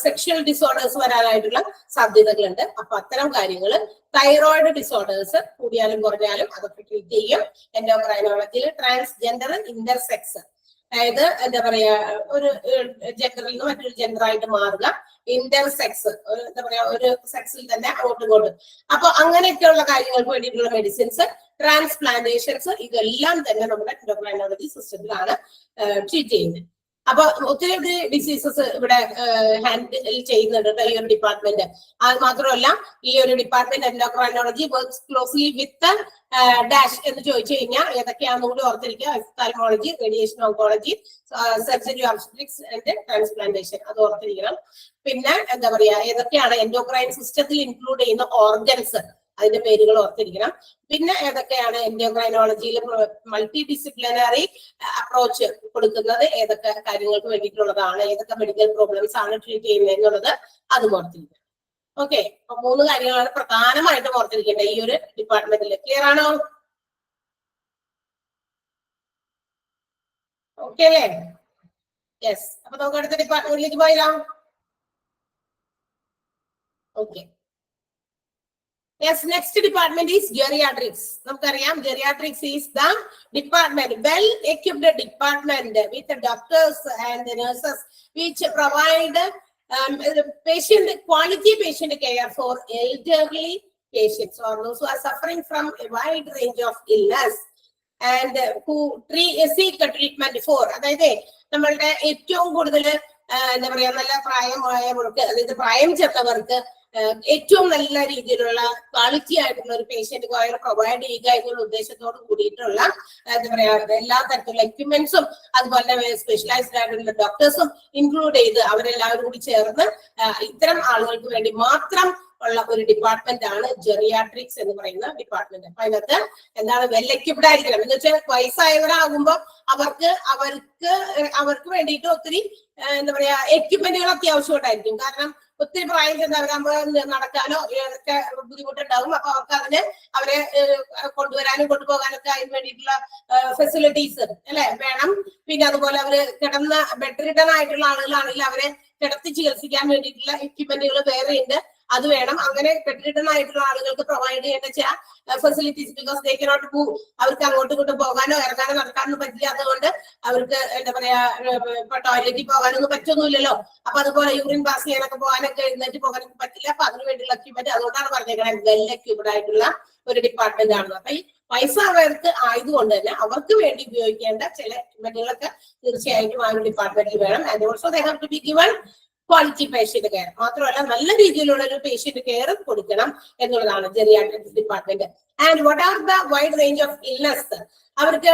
സെക്ഷൽ ഡിസോർഡേഴ്സ് വരാനായിട്ടുള്ള സാധ്യതകളുണ്ട്. അപ്പൊ അത്തരം കാര്യങ്ങൾ, തൈറോയിഡ് ഡിസോർഡേഴ്സ് കൂടിയാലും കുറഞ്ഞാലും അതൊക്കെ ട്രീറ്റ് ചെയ്യും. എൻഡോക്രൈനോളജിയിൽ ട്രാൻസ്ജെൻഡർ, ഇന്റർസെക്സ്, അതായത് എന്താ പറയാ ഒരു ജെൻഡറിൽ നിന്ന് മറ്റൊരു ജെൻഡറായിട്ട് മാറുക, ഇന്റർസെക്സ് എന്താ പറയാ ഒരു സെക്സിൽ തന്നെ അങ്ങോട്ടും ഇങ്ങോട്ടും. അപ്പൊ അങ്ങനെയൊക്കെയുള്ള കാര്യങ്ങൾക്ക് വേണ്ടിയിട്ടുള്ള മെഡിസിൻസ്, ട്രാൻസ്പ്ലാന്റേഷൻസ്, ഇതെല്ലാം തന്നെ നമ്മുടെ എൻഡോക്രൈനോളജി സിസ്റ്റത്തിലാണ് ട്രീറ്റ് ചെയ്യുന്നത്. അപ്പൊ ഒത്തിരി ഡിസീസസ് ഇവിടെ ഹാൻഡിൽ ചെയ്യുന്നുണ്ട് ഈ ഒരു ഡിപ്പാർട്ട്മെന്റ്. അത് മാത്രമല്ല ഈ ഒരു ഡിപ്പാർട്ട്മെന്റ് എൻഡോക്രൈനോളജി വർക്ക്സ് ക്ലോസ്ലി വിത്ത് ഡാഷ് എന്ന് ചോദിച്ചു കഴിഞ്ഞാൽ ഏതൊക്കെയാണെന്ന് കൂടി ഓർത്തിരിക്കുക. Ophthalmology, radiation oncology, surgery, obstetrics and transplantation, അത് ഓർത്തിരിക്കണം. പിന്നെ എന്താ പറയാ, ഏതൊക്കെയാണ് എൻഡോക്രൈൻ സിസ്റ്റത്തിൽ ഇൻക്ലൂഡ് ചെയ്യുന്ന ഓർഗൻസ്, അതിന്റെ പേരുകൾ ഓർത്തിരിക്കണം. പിന്നെ ഏതൊക്കെയാണ് എൻഡോക്രൈനോളജിയിൽ മൾട്ടി ഡിസിപ്ലിനറി അപ്രോച്ച് കൊടുക്കുന്നത്, ഏതൊക്കെ കാര്യങ്ങൾക്ക് വേണ്ടിയിട്ടുള്ളതാണ്, ഏതൊക്കെ മെഡിക്കൽ പ്രോബ്ലംസ് ആണ് ട്രീറ്റ് ചെയ്യുന്നത് എന്നുള്ളത് അതും ഓർത്തിരിക്കണം. ഓക്കെ, അപ്പൊ 3 കാര്യങ്ങളാണ് പ്രധാനമായിട്ടും ഓർത്തിരിക്കേണ്ടത് ഈ ഒരു ഡിപ്പാർട്ട്മെന്റിൽ. ക്ലിയർ ആണോ? ഓക്കെ അല്ലേ? യെസ്. അപ്പൊ നമുക്ക് അടുത്ത ഡിപ്പാർട്ട്മെന്റിലേക്ക് പോയാലോ? Okay. Yes, next department is geriatrics. നമുക്കറിയാം geriatrics is the department, well equipped department with the doctors and the nurses which provide quality patient care for elderly patients or those who are suffering from a wide range of illness and who seek treatment for. അതായത് നമ്മളുടെ ഏറ്റവും കൂടുതൽ എന്താ പറയാ, നല്ല പ്രായമായവർക്ക്, അതായത് പ്രായം ചെന്നവർക്ക് ഏറ്റവും നല്ല രീതിയിലുള്ള ക്വാളിറ്റി ആയിട്ടുള്ള ഒരു പേഷ്യന്റ് കെയർ പ്രൊവൈഡ് ചെയ്യുക എന്നുള്ള ഉദ്ദേശത്തോട് കൂടിയിട്ടുള്ള എന്താ പറയാ എല്ലാ തരത്തിലുള്ള എക്യുപ്മെന്റ്സും അതുപോലെ തന്നെ സ്പെഷ്യലൈസ്ഡ് ആയിട്ടുള്ള ഡോക്ടേഴ്സും ഇൻക്ലൂഡ് ചെയ്ത് അവരെല്ലാവരും കൂടി ചേർന്ന് ഇത്തരം ആളുകൾക്ക് വേണ്ടി മാത്രം ഉള്ള ഒരു ഡിപ്പാർട്ട്മെന്റ് ആണ് ജെറിയാട്രിക്സ് എന്ന് പറയുന്ന ഡിപ്പാർട്ട്മെന്റ്. അപ്പൊ അതിനകത്ത് എന്താണ്, വെൽ എക്യുപ്ഡ് ആയിരിക്കണം എന്ന് വെച്ചാൽ വയസ്സായവരാകുമ്പോൾ അവർക്ക് വേണ്ടിയിട്ട് ഒത്തിരി എന്താ പറയാ എക്യുപ്മെന്റുകൾ അത്യാവശ്യമായിട്ടായിരിക്കും. കാരണം ഒത്തിരി പ്രായം ചെന്നവരാകുമ്പോൾ നടക്കാനോ ഒക്കെ ബുദ്ധിമുട്ടുണ്ടാകും. അപ്പൊ അവരെ കൊണ്ടുവരാനും കൊണ്ടുപോകാനൊക്കെ അതിന് വേണ്ടിയിട്ടുള്ള ഫെസിലിറ്റീസ് അല്ലെ വേണം. പിന്നെ അതുപോലെ അവര് കിടന്ന ബെഡ് റിട്ടൺ ആയിട്ടുള്ള ആളുകളാണെങ്കിൽ അവരെ കിടത്തി ചികിത്സിക്കാൻ വേണ്ടിയിട്ടുള്ള എക്യുപ്മെന്റുകൾ വേറെ ഉണ്ട്, അത് വേണം. അങ്ങനെ ബെഡ് റിട്ടൺ ആയിട്ടുള്ള ആളുകൾക്ക് പ്രൊവൈഡ് ചെയ്യേണ്ട facilities, because they cannot move, അവർക്ക് അങ്ങോട്ടും ഇങ്ങോട്ടും പോകാനോ ഇറങ്ങാനോ നടക്കാനോ പറ്റില്ലാത്തതുകൊണ്ട് അവർക്ക് എന്താ പറയാ ഇപ്പൊ ടോയ്ലറ്റിൽ പോകാനൊന്നും പറ്റൊന്നുമില്ലല്ലോ. അപ്പൊ അതുപോലെ യൂറിൻ പാസ് ചെയ്യാനൊക്കെ പോകാനൊക്കെ എഴുന്നേറ്റ് പോകാനൊക്കെ പറ്റില്ല. അപ്പൊ അതിന് വേണ്ടിയുള്ള എക്യുപ്മെന്റ്, അതുകൊണ്ടാണ് പറഞ്ഞേക്കുന്നത് വെൽ എക്യുപ്ഡ് ആയിട്ടുള്ള ഒരു ഡിപ്പാർട്ട്മെന്റ് ആണ്. അപ്പൊ ഈ വയസ്സായവർക്ക് ആയതുകൊണ്ട് തന്നെ അവർക്ക് വേണ്ടി ഉപയോഗിക്കേണ്ട ചില എക്യുപ്മെന്റുകളൊക്കെ തീർച്ചയായിട്ടും ആ ഒരു ഡിപ്പാർട്ട്മെന്റിൽ വേണം. And also they have to be given quality patient care. മാത്രമല്ല നല്ല രീതിയിലുള്ള ഒരു പേഷ്യന്റ് കെയർ കൊടുക്കണം എന്നുള്ളതാണ് geriatrics department. And what are the wide range of illness, അവർക്ക്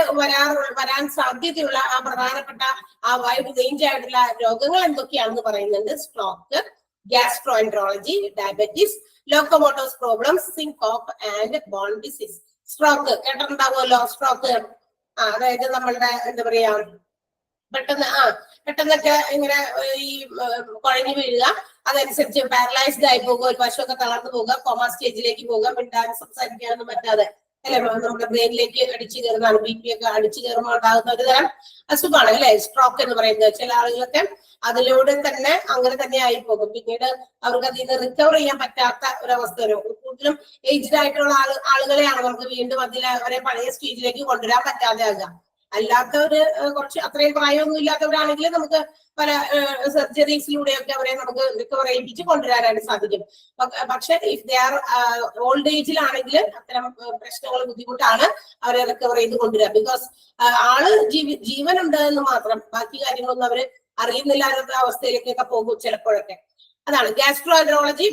വരാൻ സാധ്യതയുള്ള ആ പ്രധാനപ്പെട്ട ആ വൈഡ് റേഞ്ച് ആയിട്ടുള്ള രോഗങ്ങൾ എന്തൊക്കെയാണെന്ന് പറയുന്നുണ്ട്. Stroke, gastroenterology, diabetes, locomotors problems, syncope and bone disease. Stroke കേട്ടിട്ടുണ്ടാവുമല്ലോ. സ്ട്രോക്ക് അതായത് നമ്മളുടെ എന്താ പറയാ പെട്ടെന്നൊക്കെ ഇങ്ങനെ ഈ കുഴഞ്ഞു വീഴുക, അതനുസരിച്ച് പാരലൈസ്ഡ് ആയി പോകുക, ഒരു വശമൊക്കെ തളർന്നു പോകുക, കോമ സ്റ്റേജിലേക്ക് പോകുക, മിണ്ടാനും സംസാരിക്കാനൊന്നും പറ്റാതെ അല്ലെ, നമ്മുടെ ബ്രെയിനിലേക്ക് അടിച്ചു കയറുന്നതാണ്. ബി പി ഒക്കെ അടിച്ചു കയറുമ്പോൾ ഉണ്ടാകുന്ന ഒരു തരം അസുഖമാണ് അല്ലെ സ്ട്രോക്ക് എന്ന് പറയുന്നത്. ചില ആളുകളൊക്കെ അതിലൂടെ തന്നെ അങ്ങനെ തന്നെ ആയി പോകും. പിന്നീട് അവർക്ക് അതിൽ നിന്ന് റിക്കവർ ചെയ്യാൻ പറ്റാത്ത ഒരവസ്ഥ വരും. കൂടുതലും ഏജ്ഡ് ആയിട്ടുള്ള ആളുകളെയാണ് നമുക്ക് വീണ്ടും അവരെ പഴയ സ്റ്റേജിലേക്ക് കൊണ്ടുവരാൻ പറ്റാതെ ആകുക. അല്ലാത്തവര് കുറച്ച് അത്രയും പ്രായമൊന്നും ഇല്ലാത്തവരാണെങ്കിൽ നമുക്ക് പല സർജറീസിലൂടെയൊക്കെ അവരെ നമുക്ക് റിക്കവർ ചെയ്യിപ്പിച്ച് കൊണ്ടുവരാനായിട്ട് സാധിക്കും. പക്ഷെ ഇഫ് ദേ ആർ ഓൾഡ് ഏജിലാണെങ്കിൽ അത്തരം പ്രശ്നങ്ങൾ ബുദ്ധിമുട്ടാണ് അവരെ റിക്കവർ ചെയ്ത് കൊണ്ടുവരാം. ബിക്കോസ് ആള് ജീവനുണ്ട് എന്ന് മാത്രം, ബാക്കി കാര്യങ്ങളൊന്നും അവര് അറിയുന്നില്ലാത്ത അവസ്ഥയിലേക്കൊക്കെ പോകും ചിലപ്പോഴൊക്കെ. അതാണ് gastroenterology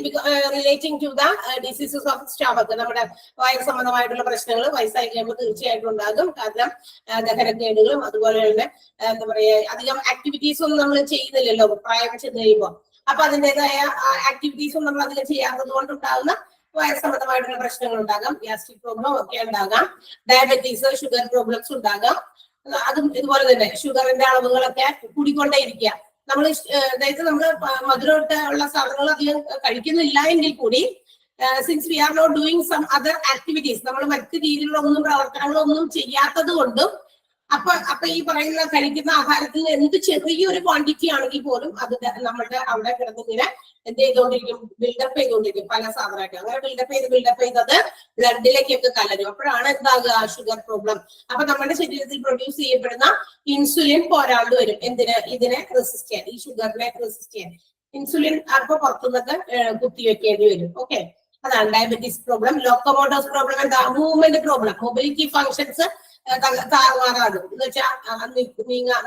relating to the diseases of stomach. നമ്മുടെ വയറ് സംബന്ധമായിട്ടുള്ള പ്രശ്നങ്ങൾ വയസ്സായി കഴിയുമ്പോൾ തീർച്ചയായിട്ടും ഉണ്ടാകും. കാരണം ദഹനക്കേടുകളും അതുപോലെ തന്നെ എന്താ പറയാ അധികം ആക്ടിവിറ്റീസ് ഒന്നും നമ്മൾ ചെയ്യുന്നില്ലല്ലോ പ്രായം ചെന്ന് കഴിയുമ്പോൾ. അപ്പൊ അതിൻ്റെതായ ആക്ടിവിറ്റീസും നമ്മൾ അധികം ചെയ്യാത്തത് കൊണ്ടുണ്ടാകുന്ന വയറ് സംബന്ധമായിട്ടുള്ള പ്രശ്നങ്ങൾ ഉണ്ടാകാം. ഗ്യാസ്ട്രിക് പ്രോബ്ലം ഒക്കെ ഉണ്ടാകാം. ഡയബറ്റീസ്, ഷുഗർ പ്രോബ്ലംസ് ഉണ്ടാകാം. അതും ഇതുപോലെ തന്നെ ഷുഗറിന്റെ അളവുകളൊക്കെ കൂടിക്കൊണ്ടേയിരിക്കുക. അതായത് നമ്മൾ മധുരമായിട്ട് ഉള്ള സാധനങ്ങൾ അധികം കഴിക്കുന്നില്ല എങ്കിൽ കൂടി since we are not doing some other activities, നമ്മൾ മറ്റു രീതിയിലുള്ള പ്രവർത്തനങ്ങളൊന്നും ചെയ്യാത്തത് കൊണ്ടും അപ്പൊ ഈ പറയുന്ന കഴിക്കുന്ന ആഹാരത്തിൽ എന്ത് ചെറിയൊരു ക്വാണ്ടിറ്റി ആണെങ്കിൽ പോലും അത് നമ്മുടെ അവിടെ കിടന്നിങ്ങനെ എന്ത് ചെയ്തുകൊണ്ടിരിക്കും, ബിൽഡപ്പ് ചെയ്തുകൊണ്ടിരിക്കും പല സാധനമായിട്ട്. അങ്ങനെ ബിൽഡപ്പ് ചെയ്തത് ബ്ലഡിലേക്കൊക്കെ കലരും. അപ്പോഴാണ് എന്താകുക ഷുഗർ പ്രോബ്ലം. അപ്പൊ നമ്മുടെ ശരീരത്തിൽ പ്രൊഡ്യൂസ് ചെയ്യപ്പെടുന്ന ഇൻസുലിൻ പോരാണ്ട് വരും. ഇതിനെ റെസിസ്റ്റ് ചെയ്യാൻ, ഈ ഷുഗറിനെ റെസിസ്റ്റ് ചെയ്യാൻ ഇൻസുലിൻ അപ്പൊ പുറത്തുനിന്നൊക്കെ കുത്തിവെക്കേണ്ടി വരും. ഓക്കെ, അതാണ് ഡയബറ്റീസ് പ്രോബ്ലം. ലോക്കോമോട്ടോസ് പ്രോബ്ലം എന്താ, മൂവ്മെന്റ് പ്രോബ്ലം, മൊബിലിറ്റി ഫങ്ഷൻസ് താറുമാറാകും. എന്ന് വെച്ചാൽ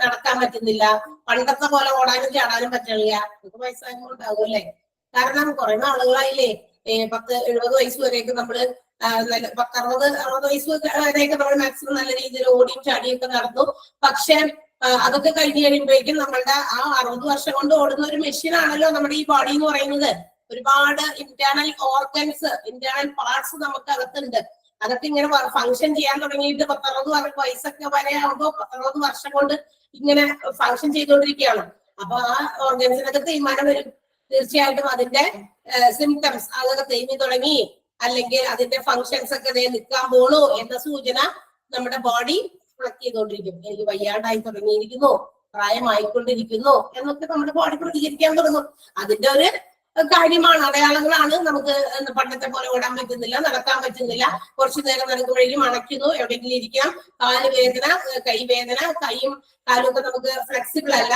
നടക്കാൻ പറ്റുന്നില്ല, പണ്ടത്തെ പോലെ ഓടാനും ചാടാനും പറ്റില്ല. നമുക്ക് വയസ്സാകുമ്പോൾ ഉണ്ടാകും അല്ലേ? കാരണം കുറെ നാളുകളായില്ലേ 10-70 വയസ്സ് വരെയൊക്കെ നമ്മള് 10-60 വയസ്സ് വരെയൊക്കെ നമ്മൾ മാക്സിമം നല്ല രീതിയിൽ ഓടിയും ചാടിയൊക്കെ നടന്നു. പക്ഷെ അതൊക്കെ കഴിഞ്ഞ് കഴിയുമ്പോഴേക്കും നമ്മളുടെ ആ 60 വർഷം കൊണ്ട് ഓടുന്ന ഒരു മെഷീൻ ആണല്ലോ നമ്മുടെ ഈ ബോഡി എന്ന് പറയുന്നത്. ഒരുപാട് ഇന്റേണൽ ഓർഗൻസ്, ഇന്റേണൽ പാർട്സ് നമുക്ക് അകത്തുണ്ട്. അതൊക്കെ ഇങ്ങനെ ഫങ്ഷൻ ചെയ്യാൻ തുടങ്ങിയിട്ട് 10-60 വയസ്സൊക്കെ വരെ ആകുമ്പോൾ 10-60 വർഷം കൊണ്ട് ഇങ്ങനെ ഫങ്ഷൻ ചെയ്തുകൊണ്ടിരിക്കുകയാണ്. അപ്പൊ ആ ഓർഗൻസിനൊക്കെ തേയ്മാനം വരും. തീർച്ചയായിട്ടും അതിന്റെ സിംറ്റംസ് അതൊക്കെ തേഞ്ഞു തുടങ്ങി, അല്ലെങ്കിൽ അതിന്റെ ഫങ്ഷൻസ് ഒക്കെ നിൽക്കാൻ പോണു എന്ന സൂചന നമ്മുടെ ബോഡി റിഫ്ലക്ട് ചെയ്തുകൊണ്ടിരിക്കും. എനിക്ക് വയ്യാണ്ടായി തുടങ്ങിയിരിക്കുന്നു, പ്രായമായിക്കൊണ്ടിരിക്കുന്നു എന്നൊക്കെ നമ്മുടെ ബോഡി പ്രതികരിക്കാൻ തുടങ്ങും. അതിന്റെ ഒരു കാര്യമാണ്, അടയാളങ്ങളാണ്. നമുക്ക് പണ്ടത്തെ പോലെ ഓടാൻ പറ്റുന്നില്ല, നടക്കാൻ പറ്റുന്നില്ല, കുറച്ചു നേരം നടക്കുമ്പോഴേക്കും അണയ്ക്കുന്നു, എവിടെയെങ്കിലും ഇരിക്കാം, കാല് വേദന, കൈ വേദന, കൈയും കാലും ഒക്കെ നമുക്ക് ഫ്ലെക്സിബിൾ അല്ല,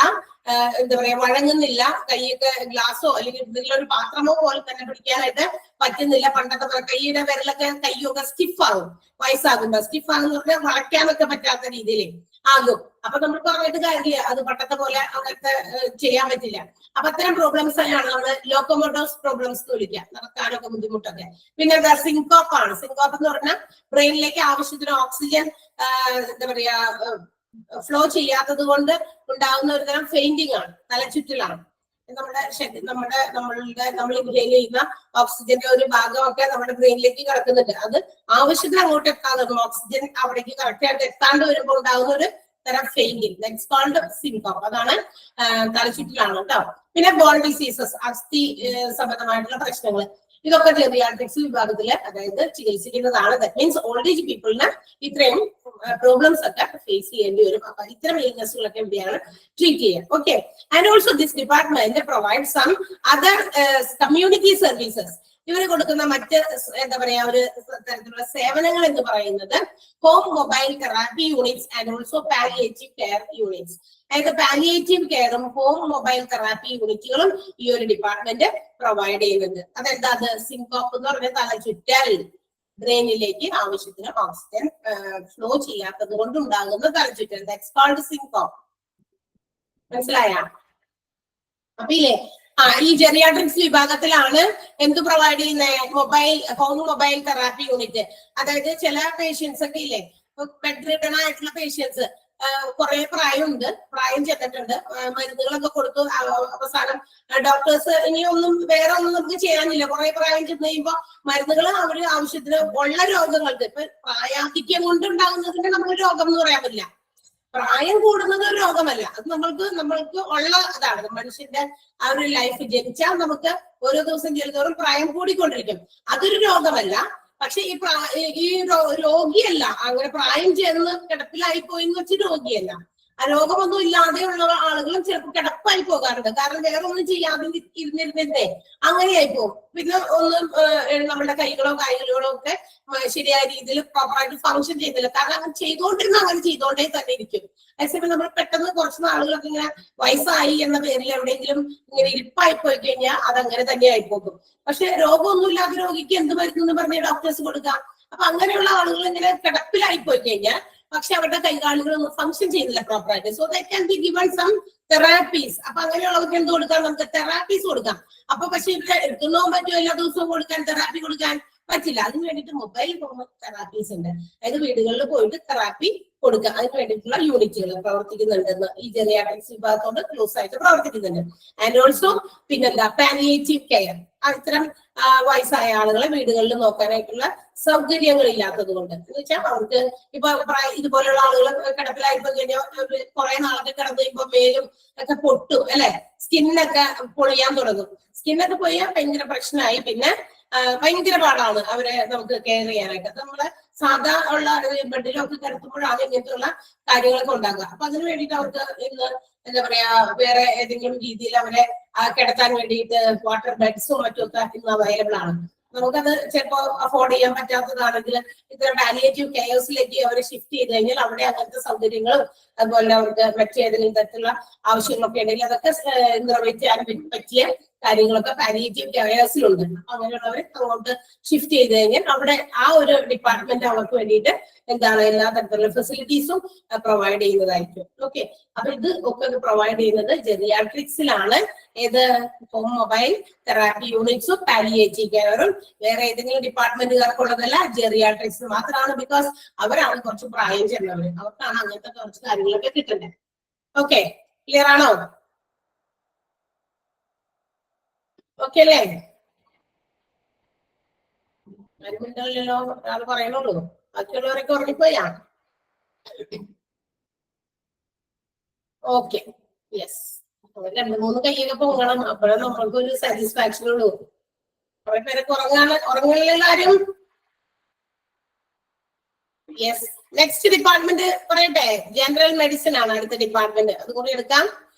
എന്താ പറയാ, വഴങ്ങുന്നില്ല, കൈയൊക്കെ ഗ്ലാസോ അല്ലെങ്കിൽ എന്തെങ്കിലും ഒരു പാത്രമോ പോലെ തന്നെ പിടിക്കാനായിട്ട് പറ്റുന്നില്ല. പണ്ടത്തെ കൈയുടെ വിരലൊക്കെ കൈയൊക്കെ സ്റ്റിഫാകും. വയസ്സാകുമ്പോ സ്റ്റിഫാകുന്ന പറഞ്ഞാൽ വളയ്ക്കാനൊക്കെ പറ്റാത്ത രീതിയിൽ ആകും. അപ്പൊ നമ്മൾ പറഞ്ഞിട്ട് കാര്യമില്ല, അത് പണ്ടത്തെ പോലെ അങ്ങനത്തെ ചെയ്യാൻ പറ്റില്ല. അപ്പൊ അത്തരം പ്രോബ്ലംസ് ആണ് നമ്മൾ ലോക്കോമോട്ടോസ് പ്രോബ്ലംസ് എന്ന് വിളിക്കുക, നടക്കാനൊക്കെ ബുദ്ധിമുട്ടൊക്കെ. പിന്നെ എന്താ സിങ്കോപ്പ് ആണ്. സിങ്കോപ്പ് എന്ന് പറഞ്ഞാൽ ബ്രെയിനിലേക്ക് ആവശ്യത്തിന് ഓക്സിജൻ എന്താ പറയാ ഫ്ലോ ചെയ്യാത്തത് കൊണ്ട് ഉണ്ടാകുന്ന ഒരു തരം ഫെയിന്റിങ് ആണ്, തലചുറ്റലാണ്. നമ്മൾ ഇൻഹേൽ ചെയ്യുന്ന ഓക്സിജന്റെ ഒരു ഭാഗമൊക്കെ നമ്മുടെ ബ്രെയിനിലേക്ക് കിടക്കുന്നുണ്ട്. അത് ആവശ്യത്തിന് അങ്ങോട്ട് എത്താതെ ഓക്സിജൻ അവിടേക്ക് കറക്റ്റ് ആയിട്ട് എത്താണ്ട് വരുമ്പോൾ ഉണ്ടാകുന്ന ഒരു തരം ഫെയിന്റിങ്, ദാറ്റ്സ് കോൾഡ് സിങ്കോപ്പ്. അതാണ് തലചുറ്റലാണ് കേട്ടോ. പിന്നെ ബോൺ ഡിസീസസ്, അസ്ഥി സംബന്ധമായിട്ടുള്ള പ്രശ്നങ്ങൾ, ഇതൊക്കെ ജെറിയാട്രിക്സ് വിഭാഗത്തില് അതായത് ചികിത്സിക്കുന്നതാണ്. ദാറ്റ് മീൻസ് ഓൾഡ് ഏജ് പീപ്പിളിന് ഇത്രയും പ്രോബ്ലംസ് ഒക്കെ ഫേസ് ചെയ്യേണ്ടി വരും. അപ്പൊ ഇത്തരം ഇൽനെസ്സുകളൊക്കെ എവിടെയാണ് ട്രീറ്റ് ചെയ്യുക. Okay. And also this department provide some other community services. ഇവർ കൊടുക്കുന്ന മറ്റ് എന്താ പറയാ ഒരു തരത്തിലുള്ള സേവനങ്ങൾ എന്ന് പറയുന്നത് home mobile therapy units and also palliative care units. അതായത് പാലിയേറ്റീവ് കെയറും ഹോം മൊബൈൽ തെറാപ്പി യൂണിറ്റുകളും ഈ ഒരു ഡിപ്പാർട്ട്മെന്റ് പ്രൊവൈഡ് ചെയ്യുന്നുണ്ട്. അതെന്താ? അത് സിങ്കോപ്പ് എന്ന് പറഞ്ഞ തലചുറ്റൽ, ബ്രെയിനിലേക്ക് ആവശ്യത്തിന് ഓക്സിജൻ ഫ്ലോ ചെയ്യാത്തത് കൊണ്ടുണ്ടാകുന്ന തലചുറ്റൽ, ദാറ്റ്സ് കോൾഡ് സിങ്കോപ്പ്. മനസ്സിലായ? അപ്പൊ ഇല്ലേ ഈ ജെറിയാട്രിക്സ് വിഭാഗത്തിലാണ് എന്ത് പ്രൊവൈഡ് ചെയ്യുന്നത്? Home mobile therapy unit. അതായത് ചില പേഷ്യൻസ് ഒക്കെ ഇല്ലേ, ബെഡ് റിഡൺ ആയിട്ടുള്ള പേഷ്യൻസ്, കുറെ പ്രായം ചെന്നിട്ടുണ്ട്, മരുന്നുകളൊക്കെ കൊടുത്തു, അവസാനം ഡോക്ടേഴ്സ് ഇനിയൊന്നും വേറെ ഒന്നും നമുക്ക് ചെയ്യാനില്ല, കുറെ പ്രായം ചെന്ന് കഴിയുമ്പോ മരുന്നുകൾ അവര് ആവശ്യത്തിന് ഉള്ള രോഗങ്ങൾക്ക്, ഇപ്പൊ പ്രായാധിക്യം കൊണ്ടുണ്ടാകുന്നതിന്റെ നമ്മൾ രോഗം എന്ന് പറയാൻ പറ്റില്ല. പ്രായം കൂടുന്നത് ഒരു രോഗമല്ല, അത് നമ്മൾക്ക് ഉള്ള അതാണ്. മനുഷ്യന്റെ ആ ഒരു ലൈഫ് ജനിച്ചാൽ നമുക്ക് ഓരോ ദിവസം ചെല്ലുന്നവരും പ്രായം കൂടിക്കൊണ്ടിരിക്കും, അതൊരു രോഗമല്ല. പക്ഷെ ഈ രോഗിയല്ല, അങ്ങനെ പ്രായം ചേർന്ന് കിടപ്പിലായി പോയി എന്ന് വെച്ച് രോഗിയല്ല. ആ രോഗമൊന്നും ഇല്ലാതെയുള്ള ആളുകളും ചിലപ്പോൾ കിടപ്പായി പോകാറുണ്ട്. കാരണം വേറെ ഒന്നും ചെയ്യാതെ ഇരുന്നിരുന്നേ അങ്ങനെയായി പോകും. പിന്നെ ഒന്നും നമ്മുടെ കൈകളോ കാലുകളോ ഒക്കെ ശരിയായ രീതിയിൽ പ്രോപ്പറായിട്ട് ഫങ്ഷൻ ചെയ്യുന്നില്ല. കാരണം അങ്ങനെ ചെയ്തോണ്ടേ തന്നെ ഇരിക്കും. അതേസമയം നമ്മൾ പെട്ടെന്ന് കുറച്ച് നാളുകളൊക്കെ ഇങ്ങനെ വയസ്സായി എന്ന പേരിൽ എവിടെയെങ്കിലും ഇങ്ങനെ ഇരിപ്പായി പോയി കഴിഞ്ഞാൽ അതങ്ങനെ തന്നെ ആയി പോകും. പക്ഷെ രോഗമൊന്നുമില്ലാത്ത രോഗിക്ക് എന്ത് മരുന്ന് എന്ന് പറഞ്ഞ് ഡോക്ടേഴ്സ് കൊടുക്കാം. അപ്പൊ അങ്ങനെയുള്ള ആളുകൾ ഇങ്ങനെ കിടപ്പിലായി പോയി കഴിഞ്ഞാൽ പക്ഷെ അവരുടെ കൈകാലുകളൊന്നും ഫങ്ഷൻ ചെയ്യുന്നില്ല പ്രോപ്പറായിട്ട്. So that can be given some therapies. അപ്പൊ അങ്ങനെയുള്ളവർക്ക് എന്ത് കൊടുക്കാം? നമുക്ക് തെറാപ്പീസ് കൊടുക്കാം. അപ്പൊ പക്ഷെ ഇവിടെ എടുക്കുന്നോ പറ്റുമോ എല്ലാ ദിവസവും കൊടുക്കാൻ, തെറാപ്പി കൊടുക്കാൻ പറ്റില്ല. അതിന് വേണ്ടിയിട്ട് മൊബൈൽ ഹോം തെറാപ്പീസ് ഉണ്ട്. അതായത് വീടുകളിൽ പോയിട്ട് തെറാപ്പി കൊടുക്കുക. അതിന് വേണ്ടിയിട്ടുള്ള യൂണിറ്റുകൾ പ്രവർത്തിക്കുന്നുണ്ടെന്ന് ഈ ജെറിയാട്രിക്സ് വിഭാഗത്തോട് ക്ലോസ് ആയിട്ട് പ്രവർത്തിക്കുന്നുണ്ട്. ആൻഡ് ഓൾസോ പിന്നെന്താ പാലിയേറ്റീവ് കെയർ. അത്തരം വയസ്സായ ആളുകളെ വീടുകളിൽ നോക്കാനായിട്ടുള്ള സൗകര്യങ്ങൾ ഇല്ലാത്തത് കൊണ്ട്, എന്ന് വെച്ചാൽ അവർക്ക് ഇപ്പൊ ഇതുപോലെയുള്ള ആളുകൾ കിടപ്പിലായിപ്പോ കഴിഞ്ഞാൽ കുറെ നാളൊക്കെ കിടന്നു കഴിയുമ്പോൾ മേലും ഒക്കെ പൊട്ടും അല്ലെ, സ്കിന്നൊക്കെ പൊളിയാൻ തുടങ്ങും. സ്കിന്നൊക്കെ പൊളിയാൻ ഭയങ്കര പ്രശ്നമായി. പിന്നെ ഭയങ്കര പാടാണ് അവരെ നമുക്ക് കെയർ ചെയ്യാനായിട്ട്. നമ്മള് സാധാ ഉള്ള ബെഡിലൊക്കെ കിടത്തുമ്പോഴാണ് ഇങ്ങനത്തെയുള്ള കാര്യങ്ങളൊക്കെ ഉണ്ടാകുക. അപ്പൊ അതിന് വേണ്ടിയിട്ട് അവർക്ക് ഇന്ന് എന്താ പറയാ വേറെ ഏതെങ്കിലും രീതിയിൽ അവരെ കിടത്താൻ വേണ്ടിയിട്ട് വാട്ടർ ബെഡ്സും മറ്റുമൊക്കെ ഇന്ന് അവൈലബിൾ ആണ്. നമുക്കത് ചിലപ്പോൾ അഫോർഡ് ചെയ്യാൻ പറ്റാത്തതാണെങ്കിൽ ഇത്തരം പാലിയേറ്റീവ് കെയർസിലേക്ക് അവരെ ഷിഫ്റ്റ് ചെയ്ത് കഴിഞ്ഞാൽ അവിടെ അങ്ങനത്തെ സൗകര്യങ്ങളും അതുപോലെ അവർക്ക് മറ്റേതെങ്കിലും തരത്തിലുള്ള ആവശ്യങ്ങളൊക്കെ ഉണ്ടെങ്കിൽ അതൊക്കെ നിറവേറ്റാൻ പറ്റിയ കാര്യങ്ങളൊക്കെ പാലിയേറ്റീവ് കെയർസിലുണ്ട്. അപ്പൊ അങ്ങനെയുള്ളവരെ അങ്ങോട്ട് ഷിഫ്റ്റ് ചെയ്ത് കഴിഞ്ഞാൽ അവിടെ ആ ഒരു ഡിപ്പാർട്ട്മെന്റ് അവർക്ക് വേണ്ടിയിട്ട് എന്താണ് എല്ലാ തരത്തിലുള്ള ഫെസിലിറ്റീസും പ്രൊവൈഡ് ചെയ്യുന്നതായിരിക്കും. ഓക്കെ, അപ്പൊ ഇത് ഒക്കെ പ്രൊവൈഡ് ചെയ്യുന്നത് ജെറിയാട്രിക്സിലാണ്. ഏത് ഹോം മൊബൈൽ തെറാപ്പി യൂണിറ്റ്സും പാലിയേറ്റീവ് കെയറും വേറെ ഏതെങ്കിലും ഡിപ്പാർട്ട്മെന്റുകാർക്കുള്ളതല്ല, ജെറിയാട്രിക്സ് മാത്രമാണ്. ബിക്കോസ് അവരാണ് കുറച്ച് പ്രായം ചെന്നവർ, അവർക്കാണ് അങ്ങനത്തെ കുറച്ച് കാര്യങ്ങളൊക്കെ കിട്ടുന്നത്. ഓക്കെ, ക്ലിയർ ആണോ? ഓക്കെ അല്ലേ? മിനിറ്റല്ലോ ഒരാൾ പറയണുള്ളൂ, ബാക്കിയുള്ളവരൊക്കെ ഉറങ്ങിപ്പോയാ? Okay, yes. 2-3 കൈയൊക്കെ പൊങ്ങണം, അപ്പോഴേ നമ്മൾക്ക് ഒരു സാറ്റിസ്ഫാക്ഷൻ ഉള്ളൂ. കുറെ പേരൊക്കെ ഉറങ്ങുന്നില്ല ആരും. യെസ്, നെക്സ്റ്റ് ഡിപ്പാർട്ട്മെന്റ് പറയട്ടെ. ജനറൽ മെഡിസിൻ ആണ് അടുത്ത ഡിപ്പാർട്ട്മെന്റ്. അത് കൂടി എടുക്കാം.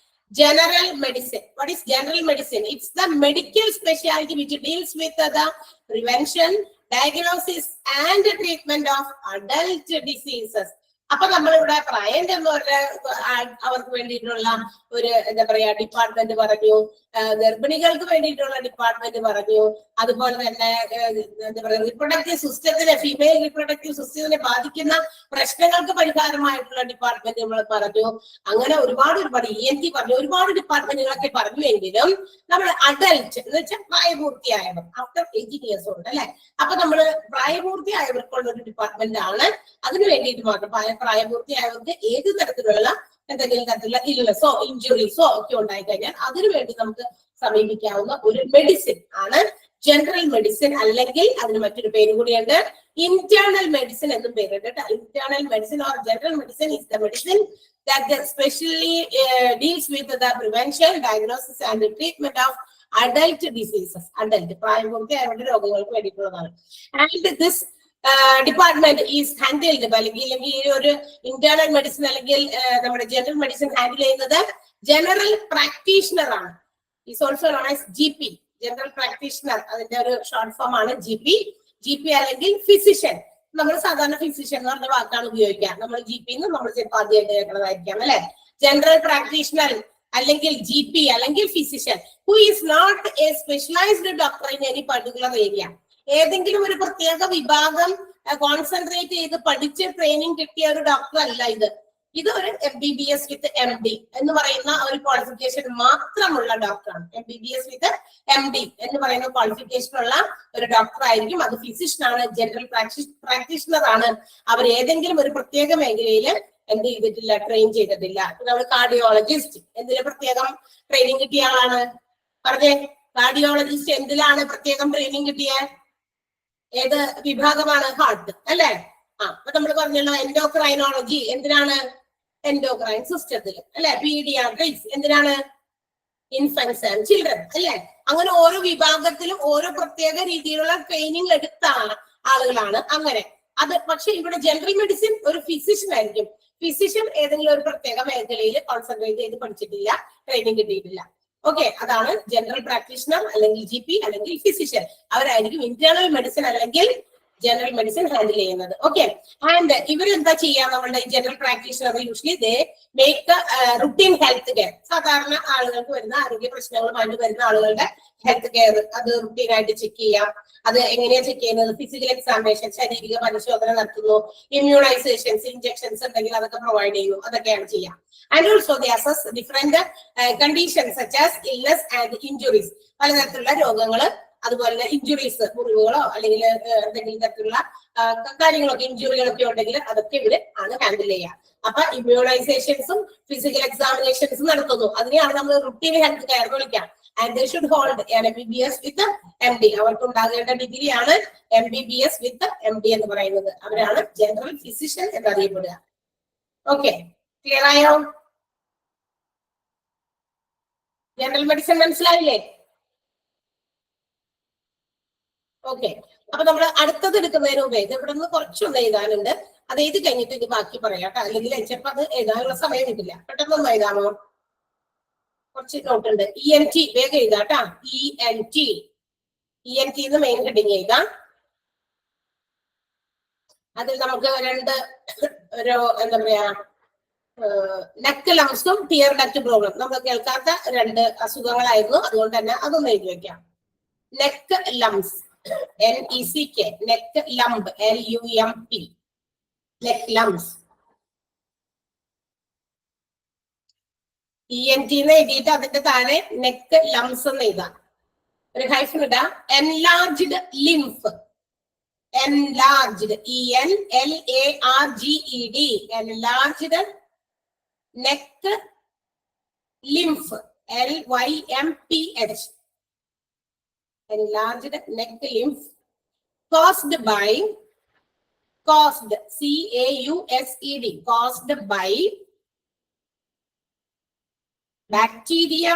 General medicine. What is general medicine? It's the medical specialty which deals with the prevention, diagnosis and treatment of adult diseases. അപ്പൊ നമ്മളിവിടെ പ്രായം ചെന്നവരുടെ അവർക്ക് വേണ്ടിയിട്ടുള്ള ഒരു എന്താ പറയാ ഡിപ്പാർട്ട്മെന്റ് പറഞ്ഞു, ഗർഭിണികൾക്ക് വേണ്ടിയിട്ടുള്ള ഡിപ്പാർട്ട്മെന്റ് പറഞ്ഞു, അതുപോലെ തന്നെ എന്താ പറയാ റീപ്രൊഡക്റ്റീവ് സിസ്റ്റത്തിനെ, ഫീമെയിൽ റീപ്രൊഡക്റ്റീവ് സിസ്റ്റത്തിനെ ബാധിക്കുന്ന പ്രശ്നങ്ങൾക്ക് പരിഹാരമായിട്ടുള്ള ഡിപ്പാർട്ട്മെന്റ് നമ്മൾ പറഞ്ഞു. അങ്ങനെ ഒരുപാട് ENT പറഞ്ഞു, ഒരുപാട് ഡിപ്പാർട്ട്മെന്റുകളൊക്കെ പറഞ്ഞുവെങ്കിലും നമ്മൾ അഡൽറ്റ് എന്ന് വെച്ചാൽ പ്രായപൂർത്തിയായവർ, ആഫ്റ്റർ 18 years ഉണ്ട് അല്ലെ. അപ്പൊ നമ്മള് പ്രായപൂർത്തിയായവർക്കുള്ള ഒരു ഡിപ്പാർട്ട്മെന്റ് ആണ്. അതിനു വേണ്ടിയിട്ട് മാത്രം പ്രായപൂർത്തിയായവർക്ക് ഏത് തരത്തിലുള്ള എന്തെങ്കിലും തരത്തിലുള്ള ഇൽനെസ്സോ ഇഞ്ചുറീസോ ഒക്കെ ഉണ്ടായിക്കഴിഞ്ഞാൽ അതിനുവേണ്ടി നമുക്ക് സമീപിക്കാവുന്ന ഒരു മെഡിസിൻ ആണ് ജനറൽ മെഡിസിൻ. അല്ലെങ്കിൽ അതിന് മറ്റൊരു പേര് കൂടിയുണ്ട്, ഇന്റേണൽ മെഡിസിൻ എന്നും പേരുണ്ട്. Internal medicine or general medicine is the medicine that specially deals with the prevention, diagnosis and treatment of adult diseases. Adult പ്രായപൂർത്തിയായവരുടെ രോഗങ്ങൾക്ക് വേണ്ടിയിട്ടുള്ളതാണ്. And this department is handled അല്ലെങ്കിൽ ഈ ഒരു ഇന്റേണൽ മെഡിസിൻ അല്ലെങ്കിൽ നമ്മുടെ ജനറൽ മെഡിസിൻ ഹാൻഡിൽ ചെയ്യുന്നത് general practitioner ആണ്. Is also known as GP, general practitioner. അതിന്റെ ഒരു ഷോർട്ട് ഫോം ആണ് GP അല്ലെങ്കിൽ ഫിസിഷ്യൻ. നമ്മൾ സാധാരണ ഫിസിഷ്യൻ എന്ന് പറഞ്ഞ വാക്കാണ് ഉപയോഗിക്കുക. നമ്മൾ GP എന്ന് നമ്മൾ ചിലപ്പോൾ ആദ്യമായിട്ട് കേൾക്കുന്നതായിരിക്കാം അല്ലെ. ജനറൽ പ്രാക്ടീഷണർ അല്ലെങ്കിൽ GP അല്ലെങ്കിൽ physician who is not a specialised doctor in any particular area. ഏതെങ്കിലും ഒരു പ്രത്യേക വിഭാഗം കോൺസെൻട്രേറ്റ് ചെയ്ത് പഠിച്ച് ട്രെയിനിങ് കിട്ടിയ ഒരു ഡോക്ടർ അല്ല ഇത്. ഇത് ഒരു MBBS വിത്ത് MD എന്ന് പറയുന്ന ഒരു ക്വാളിഫിക്കേഷൻ മാത്രമുള്ള ഡോക്ടറാണ്. MBBS വിത്ത് MD എന്ന് പറയുന്ന ക്വാളിഫിക്കേഷൻ ഉള്ള ഒരു ഡോക്ടർ ആയിരിക്കും. അത് ഫിസിഷ്യൻ ആണ്, ജനറൽ പ്രാക്ടീഷണർ ആണ്. അവർ ഏതെങ്കിലും ഒരു പ്രത്യേക മേഖലയിൽ എന്ത് ചെയ്തിട്ടില്ല, ട്രെയിൻ ചെയ്തിട്ടില്ല. നമ്മൾ കാർഡിയോളജിസ്റ്റ് എന്തിന് പ്രത്യേകം ട്രെയിനിങ് കിട്ടിയ ആളാണ്? പറഞ്ഞേ, കാർഡിയോളജിസ്റ്റ് എന്തിലാണ് പ്രത്യേകം ട്രെയിനിങ് കിട്ടിയ? ഏത് വിഭാഗമാണ്? ഹാർട്ട് അല്ലെ. അപ്പൊ നമ്മൾ പറഞ്ഞല്ലോ എൻഡോക്രൈനോളജി എന്തിനാണ്? എൻഡോക്രൈൻ സിസ്റ്റത്തിൽ അല്ലെ. പീഡിയാട്രിക്സ് എന്തിനാണ്? ഇൻഫൻസ് ആൻഡ് ചിൽഡ്രൻ അല്ലെ. അങ്ങനെ ഓരോ വിഭാഗത്തിലും ഓരോ പ്രത്യേക രീതിയിലുള്ള ട്രെയിനിങ് എടുത്ത ആളുകളാണ് അങ്ങനെ. അത് പക്ഷെ ഇവിടെ ജനറൽ മെഡിസിൻ ഒരു ഫിസിഷ്യൻ ആയിരിക്കും. ഫിസിഷ്യൻ ഏതെങ്കിലും ഒരു പ്രത്യേക മേഖലയിൽ കോൺസെൻട്രേറ്റ് ചെയ്ത് പഠിച്ചിട്ടില്ല, ട്രെയിനിങ് കിട്ടിയിട്ടില്ല. ഓക്കെ, അതാണ് ജനറൽ പ്രാക്ടീഷണർ അല്ലെങ്കിൽ GP അല്ലെങ്കിൽ ഫിസിഷ്യൻ. അവരായിരിക്കും ഇന്റേണൽ മെഡിസിൻ അല്ലെങ്കിൽ ജനറൽ മെഡിസിൻ ഹാൻഡിൽ ചെയ്യുന്നത്. ഓക്കെ, ആൻഡ് ഇവരെന്താ ചെയ്യാ? നമ്മളുടെ general practitioner usually they make routine health care. സാധാരണ ആളുകൾക്ക് വരുന്ന ആരോഗ്യ പ്രശ്നങ്ങളുമായിട്ട് വരുന്ന ആളുകളുടെ ഹെൽത്ത് കെയർ അത് റുട്ടീൻ ആയിട്ട് ചെക്ക് ചെയ്യാം. അത് എങ്ങനെയാ ചെക്ക് ചെയ്യുന്നത്? ഫിസിക്കൽ എക്സാമിനേഷൻ, ശാരീരിക പരിശോധന നടത്തുന്നു, ഇമ്മ്യൂണൈസേഷൻസ്, ഇഞ്ചക്ഷൻസ് ഉണ്ടെങ്കിൽ അതൊക്കെ പ്രൊവൈഡ് ചെയ്യുന്നു, അതൊക്കെയാണ് ചെയ്യാം. And also they assess different conditions such as illness and injuries. പലതരത്തിലുള്ള രോഗങ്ങള്, അതുപോലെ ഇഞ്ചുറീസ്, മുറിവുകളോ അല്ലെങ്കിൽ എന്തെങ്കിലും തരത്തിലുള്ള കാര്യങ്ങളൊക്കെ ഇഞ്ചുറികളൊക്കെ ഉണ്ടെങ്കിൽ അതൊക്കെ ഇവര് ആണ് ഹാൻഡിൽ ചെയ്യുക. അപ്പൊ ഇമ്മ്യൂണൈസേഷൻസും ഫിസിക്കൽ എക്സാമിനേഷൻസും നടത്തുന്നു. അതിനെയാണ് നമ്മൾ റുട്ടീൻ ഹെൽത്ത് കെയർ വിളിക്കാം. And they should hold MBBS with MD. അവർക്ക് ഉണ്ടാകേണ്ട ഡിഗ്രിയാണ് MBBS വിത്ത് MD എന്ന് പറയുന്നത്. അവരാണ് ജനറൽ ഫിസിഷ്യൻ എന്നറിയപ്പെടുക. ഓക്കെ, ക്ലിയർ ആയോ? ജനറൽ മെഡിസിൻ മനസ്സിലായില്ലേ? ഓക്കെ, അപ്പൊ നമ്മൾ അടുത്തത് എടുക്കുന്നതിന് മുമ്പേ ഇവിടെ നിന്ന് കുറച്ചൊന്ന് എഴുതാനുണ്ട്. അത് എഴുതി കഴിഞ്ഞിട്ട് ഇത് ബാക്കി പറയാം കേട്ടോ. അല്ലെങ്കിൽ ചിലപ്പോൾ അത് എഴുതാനുള്ള സമയം കിട്ടില്ല. പെട്ടെന്നൊന്ന് എഴുതാമോ? കുറച്ച് നോട്ട് ഉണ്ട്. ENT വേഗം എഴുതാട്ടാ. ENT എന്ന് മെയിൻ ഹെഡിങ് എഴുതാം. അതിൽ നമുക്ക് രണ്ട് ഒരു എന്താ പറയാ നെക്ക് ലംസും ടിയർ ഡക്ട് പ്രോബ്ലം നമ്മൾ കേൾക്കാത്ത രണ്ട് അസുഖങ്ങളായിരുന്നു, അതുകൊണ്ട് തന്നെ അതൊന്ന് എഴുതി വെക്കാം. Neck lumps, NECK, neck lamb, LUMP, neck lumps. ENT എന്ന് എഴുതിയിട്ട് അതിന്റെ താഴെ നെക്ക് ലംസ് എന്ന് എഴുതാം. ഒരു ഹൈഫൻ ഇടാം. Enlarged lymph, enlarged, ENLARGED, enlarged neck lymph, LYMPH, enlarged neck lymph caused by, caused, CAUSED, caused by bacteria,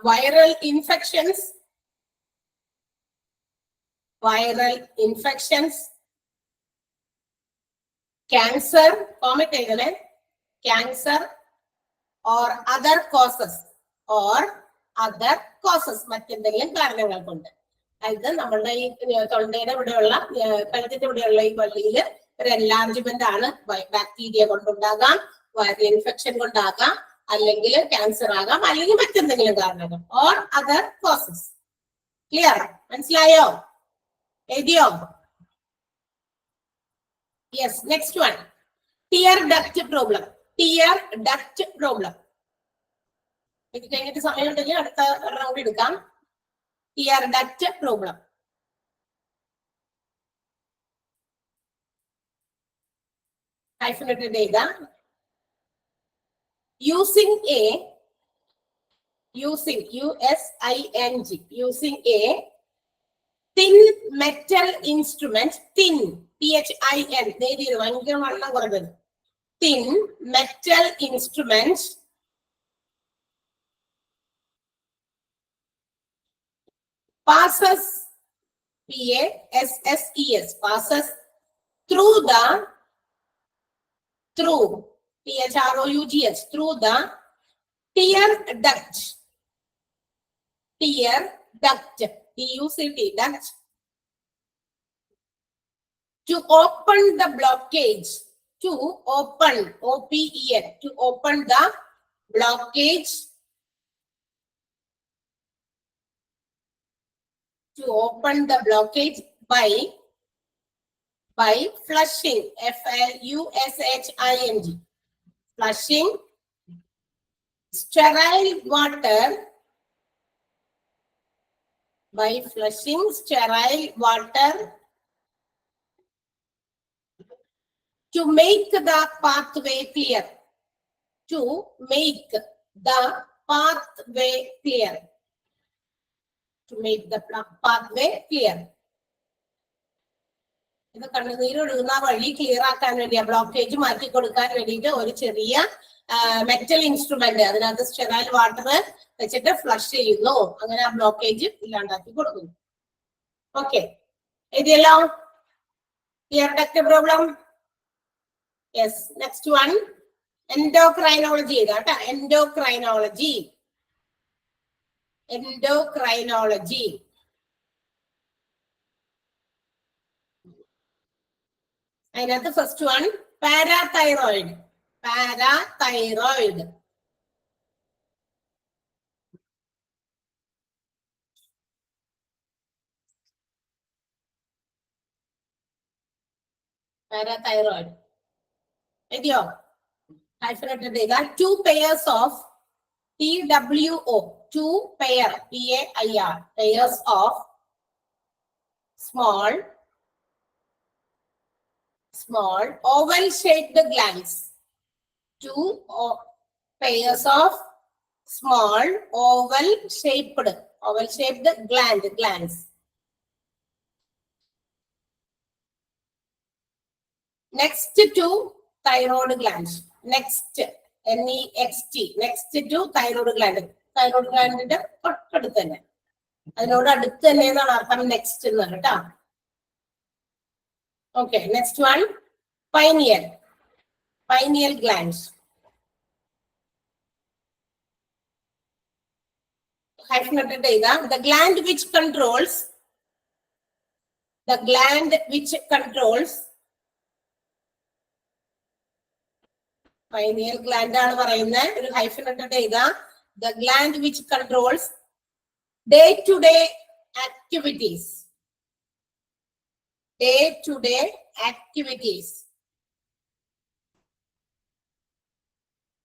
viral infections, cancer, cancer or other causes, മറ്റെന്തെങ്കിലും കാരണങ്ങൾ കൊണ്ട്. അതായത് നമ്മളുടെ ഈ തൊണ്ടയുടെ ഇവിടെയുള്ള കഴുത്തിന്റെ ഇവിടെയുള്ള ഈ വള്ളിയിൽ ഒരു എൻലാർജ്മെന്റ് ആണ് ബാക്ടീരിയ കൊണ്ടുണ്ടാകാം, വൈറൽ ഇൻഫെക്ഷൻ കൊണ്ടാകാം, അല്ലെങ്കിൽ ക്യാൻസർ ആകാം, അല്ലെങ്കിൽ മറ്റെന്തെങ്കിലും കാരണങ്ങൾ, ഓർ അതർ കോസസ്. ക്ലിയർ? മനസ്സിലായോ? എഴുതിയോ? Yes. Next one, tear duct problem. Tear duct problem ഇത് കഴിഞ്ഞിട്ട് സമയം ഉണ്ടെങ്കിൽ അടുത്ത റൗണ്ട് എടുക്കാം. Tear duct problem. ഹൈഫനേറ്റഡ് എഴുതാം. using USING, using a thin metal instrument, thin, THIN, ഭയങ്കര വണ്ണം കുറഞ്ഞത്, thin metal instrument passes, PASSES, passes through the, through, THROUGH, through the tear duct, tear duct, TUCT, duct, to open the blockage, to open, OPEN, to open the blockage, to open the blockage by flushing, FLUSHING, flushing sterile water, by flushing sterile water to make the pathway clear, to make the pathway clear, to make the pathway clear. ഇത് കണ്ണുനീര് ഒഴുകുന്ന വഴി clear ആക്കാൻ വേണ്ടിയാ, blockage മാറ്റി കൊടുക്കാൻ വേണ്ടിയിട്ട് ഒരു ചെറിയ മെറ്റൽ ഇൻസ്ട്രുമെന്റ് അതിനകത്ത് സ്റ്റെറൈൽ വാട്ടർ വെച്ചിട്ട് ഫ്ലഷ് ചെയ്യുന്നു. അങ്ങനെ ആ ബ്ലോക്കേജ് ഇല്ലാണ്ടാക്കി കൊടുക്കുന്നു. ഓക്കെ, എഴുതിയല്ലോ? Tear duct problem. Yes. Next one, endocrinology കേട്ടോ. Endocrinology, endocrinology. അതിനകത്ത് first one, parathyroid. Parathyroid, parathyroid എഴുതിയോ? ഹൈഫനേറ്റഡ് എഴുതാ. 2 pairs of TWO, 2 pair, PAIR, pairs of small oval shaped glands, 2 pairs of small oval shaped glands. Next to thyroid gland, next, NEXT, next to thyroid gland. Thyroid ഗ്ലാൻഡിന്റെ തൊട്ടടുത്ത് തന്നെ, അതിനോട് അടുത്ത് തന്നെ എന്നാണ് അർത്ഥം നെക്സ്റ്റ് എന്ന് കേട്ടോ. Okay, next one, pineal glands. Hyphenated ചെയ്ത the gland which controls pineal gland ആണ് പറയുന്നത്. ഒരു ഹൈഫൻ ഇട്ടിട്ട് എഴുതാം. The gland which controls day to day activities. Day to day activities.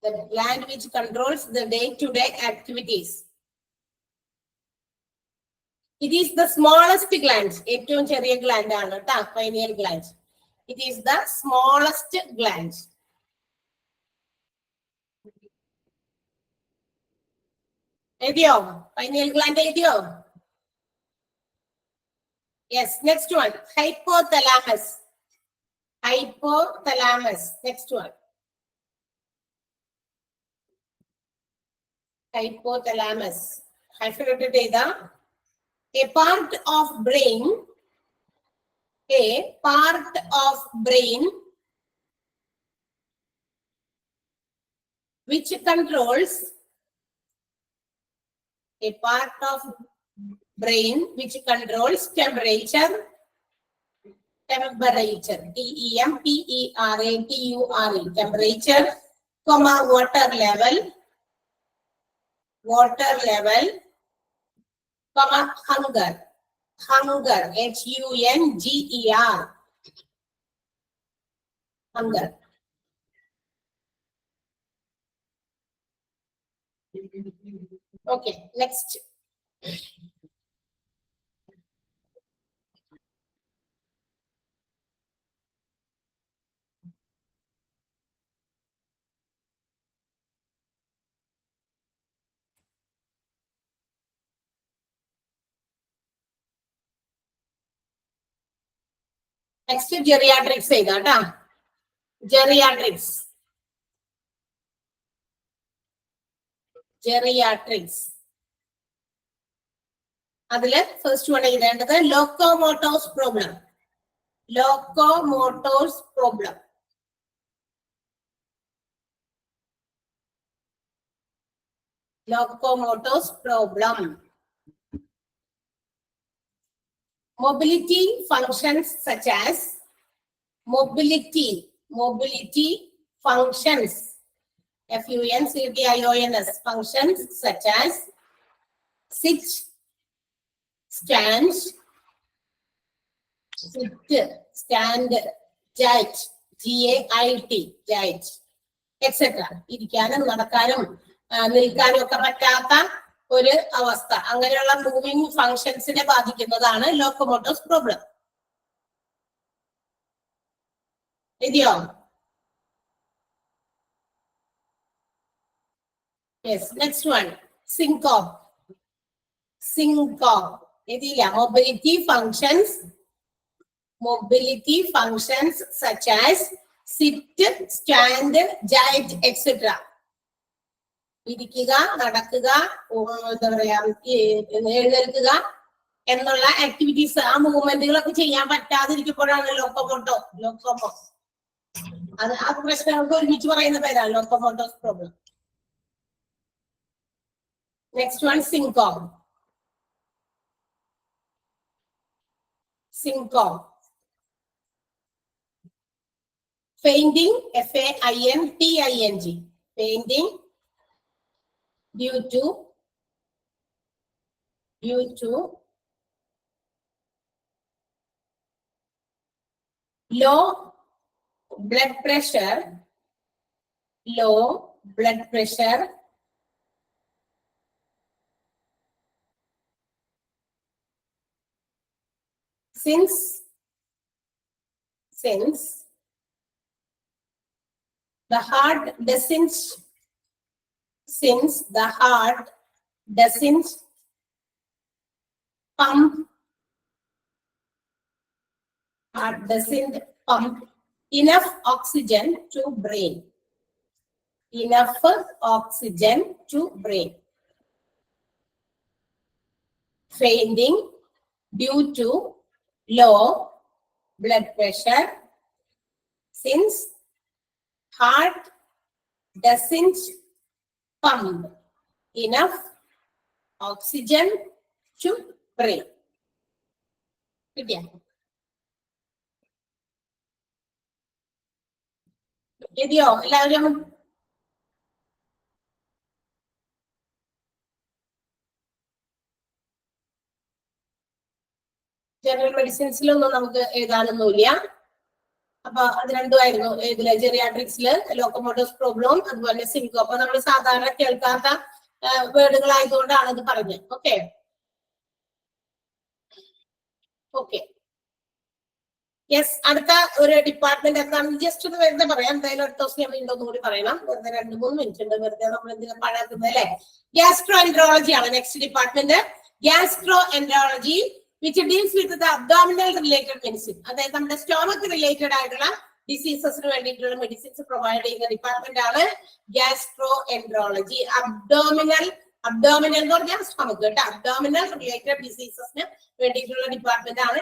The gland which controls the day-to-day activities. It is the smallest gland. ഏറ്റവും ചെറിയ gland ആണ് ട്ടാ pineal gland. It is the smallest gland. എഴുതിയോ? pineal gland എഴുതിയോ? Yes, next one. Hypothalamus. Hypothalamus. Next one. Hypothalamus. Hyphenated data. A part of brain. A part of brain which controls. A part of brain which controls temperature. Temperature. Temperature. Temperature, comma water level. Water level, comma hunger. Hunger, Hunger. Hunger. Okay, next. Next geriatrics ചെയ്താട്ടാ. Geriatrics. Geriatrics. അതില് first one എഴുതേണ്ടത് locomotors problem. Locomotors problem. Locomotor's problem. Mobility functions such as mobility functions, functions such as sit, stand, gait, gait, etc. ഇരിക്കാനും നടക്കാനും നിൽക്കാനും ഒക്കെ പറ്റാത്ത ഒരു അവസ്ഥ, അങ്ങനെയുള്ള മൂവിങ് ഫങ്ഷൻസിനെ ബാധിക്കുന്നതാണ് ലോക്കോമോട്ടോസ് പ്രോബ്ലം. എഴുതിയോ? Yes. Next one syncope. Syncope എഴുതിയില്ല. mobility functions such as sit, stand, gait, etc. ഇരിക്കുക, നടക്കുക, എന്താ പറയാ, എഴുന്നേൽക്കുക എന്നുള്ള ആക്ടിവിറ്റീസ്, ആ മൂവ്മെന്റുകളൊക്കെ ചെയ്യാൻ പറ്റാതിരിക്കുമ്പോഴാണ് ലോക്കോമോ. അത് ആ പ്രശ്നങ്ങൾക്ക് ഒരുമിച്ച് പറയുന്ന പേരാണ് locomotors problem. Next one syncope. Syncope. Fainting, Fainting, fainting due to low blood pressure, since the heart doesn't pump enough oxygen to brain. Fainting due to low blood pressure, since heart doesn't pump enough oxygen to brain. എഴുതിയോ എല്ലാവരും? General മെഡിസിൻസിലൊന്നും നമുക്ക് എഴുതാനൊന്നുമില്ല. അപ്പൊ അത് രണ്ടുമായിരുന്നു ഇതില് ജെറിയാട്രിക്സില് ലോക്കോമോട്ടോസ് problem അതുപോലെ സിങ്കോ. അപ്പൊ നമ്മൾ സാധാരണ കേൾക്കാത്ത വേർഡുകളായതുകൊണ്ടാണ് ഇത് പറഞ്ഞത്. Okay okay yes. അടുത്ത ഒരു ഡിപ്പാർട്ട്മെന്റ് എന്താണെന്ന് ജസ്റ്റ് ഒന്ന് വെറുതെ പറയാം. എന്തായാലും അടുത്ത ദിവസം ഞാൻ വീണ്ടും ഒന്നുകൂടി പറയണം. വെറുതെ 2-3 മിനിറ്റ് ഉണ്ട്. വെറുതെ നമ്മൾ എന്തിനാ പാഴാക്കുന്നത് അല്ലെ. ഗ്യാസ്ട്രോ എൻട്രോളജി ആണ് next department. Gastro enterology which deals with the abdominal related medicine. അതായത് നമ്മുടെ സ്റ്റോമക് റിലേറ്റഡ് ആയിട്ടുള്ള ഡിസീസസിന് വേണ്ടിയിട്ടുള്ള മെഡിസിൻസ് പ്രൊവൈഡ് ചെയ്യുന്ന ഡിപ്പാർട്ട്മെന്റ് ആണ് ഗ്യാസ്ട്രോ എൻട്രോളജി. അബ്ഡോമിനൽ എന്ന് പറഞ്ഞാൽ സ്റ്റൊമക് കേട്ടോ. അബ്ഡോമിനൽ റിലേറ്റഡ് ഡിസീസസിന് വേണ്ടിയിട്ടുള്ള ഡിപ്പാർട്ട്മെന്റ് ആണ്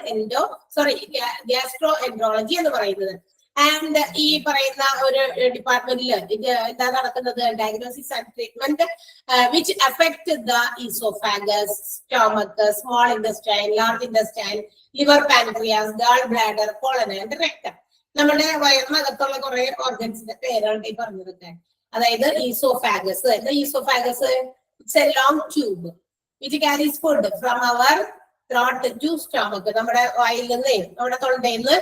ഗ്യാസ്ട്രോ എൻട്രോളജി എന്ന് പറയുന്നത്. ആൻഡ് ഈ പറയുന്ന ഒരു ഡിപ്പാർട്ട്മെന്റിൽ ഇത് എന്താ നടക്കുന്നത്? Diagnosis and treatment which affect the oesophagus, stomach, small intestine, large intestine, liver, pancreas, gall bladder, colon and rectum. നമ്മുടെ വയറിനകത്തുള്ള കുറെ ഓർഗൻസിന്റെ പേരാണ് ഈ പറഞ്ഞതൊക്കെ. അതായത് oesophagus. Oesophagus it's a long tube which carries food from our throat to stomach. നമ്മുടെ വായിൽ നിന്ന് നമ്മുടെ തൊണ്ടയിൽ നിന്ന്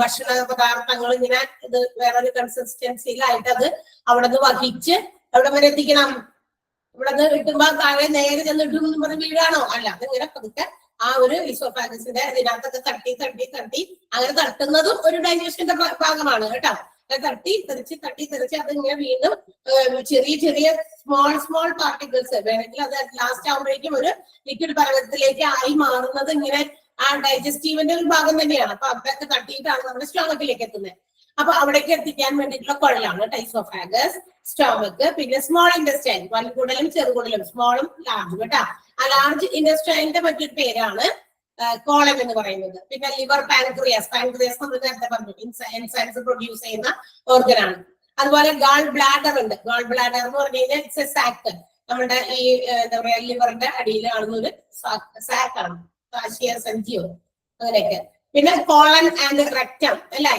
ഭക്ഷണ പദാർത്ഥങ്ങൾ ഇങ്ങനെ ഇത് വേറൊരു കൺസിസ്റ്റൻസിയിലായിട്ട് അത് അവിടെ നിന്ന് വഹിച്ച് എവിടെ വരെ എത്തിക്കണം? ഇവിടെ നിന്ന് കിട്ടുമ്പോ താഴെ നേരെ ചെന്ന് ഇട്ടും എന്ന് പറഞ്ഞ വീടാണോ? അല്ല, അതിങ്ങനെ പതുക്കെ ആ ഒരു ഈസോഫാഗസിന്റെ ഇതിനകത്തൊക്കെ തട്ടി തട്ടി തട്ടി അങ്ങനെ തട്ടുന്നതും ഒരു ഡൈജഷന്റെ ഭാഗമാണ് കേട്ടോ. തട്ടി തെറിച്ച് അതിങ്ങനെ വീണ്ടും ചെറിയ ചെറിയ സ്മോൾ പാർട്ടിക്കിൾസ് വേണമെങ്കിൽ അത് ലാസ്റ്റ് ആകുമ്പോഴേക്കും ഒരു ലിക്വിഡ് പർവ്വതത്തിലേക്ക് ആയി മാറുന്നത് ഇങ്ങനെ ആ ഡൈജസ്റ്റീവിന്റെ ഒരു ഭാഗം തന്നെയാണ്. അപ്പൊ അവിടെയൊക്കെ തട്ടിയിട്ടാണ് നമ്മുടെ സ്റ്റൊമക്കിലേക്ക് എത്തുന്നത്. അപ്പൊ അവിടേക്ക് എത്തിക്കാൻ വേണ്ടിയിട്ടുള്ള കുഴലാണ് ഈസോഫാഗസ്, സ്റ്റൊമക്. പിന്നെ സ്മോൾ ഇൻറ്റസ്റ്റൈൻ, വൻകുടലും ചെറുകുടലും, സ്മോളും ലാർജും കേട്ടോ. ആ ലാർജ് ഇൻറ്റസ്റ്റൈനിന്റെ മറ്റൊരു പേരാണ് കോളൻ എന്ന് പറയുന്നത്. പിന്നെ ലിവർ, പാൻക്രിയാസ് നമ്മൾ നേരത്തെ പറഞ്ഞു എൻസൈംസ് പ്രൊഡ്യൂസ് ചെയ്യുന്ന ഓർഗനാണ്. അതുപോലെ ഗാൾ ബ്ലാഡർ ഉണ്ട്. ഗാൾ ബ്ലാഡർ എന്ന് പറഞ്ഞു കഴിഞ്ഞാൽ ഇറ്റ്സ് എ സാക്ക്. നമ്മുടെ ഈ എന്താ പറയാ ലിവറിന്റെ അടിയിൽ കാണുന്ന ഒരു സാക്കാണ്, സഞ്ചിയോ അങ്ങനെയൊക്കെ. പിന്നെ കോളൻ ആൻഡ് റെക്ടം അല്ലേ.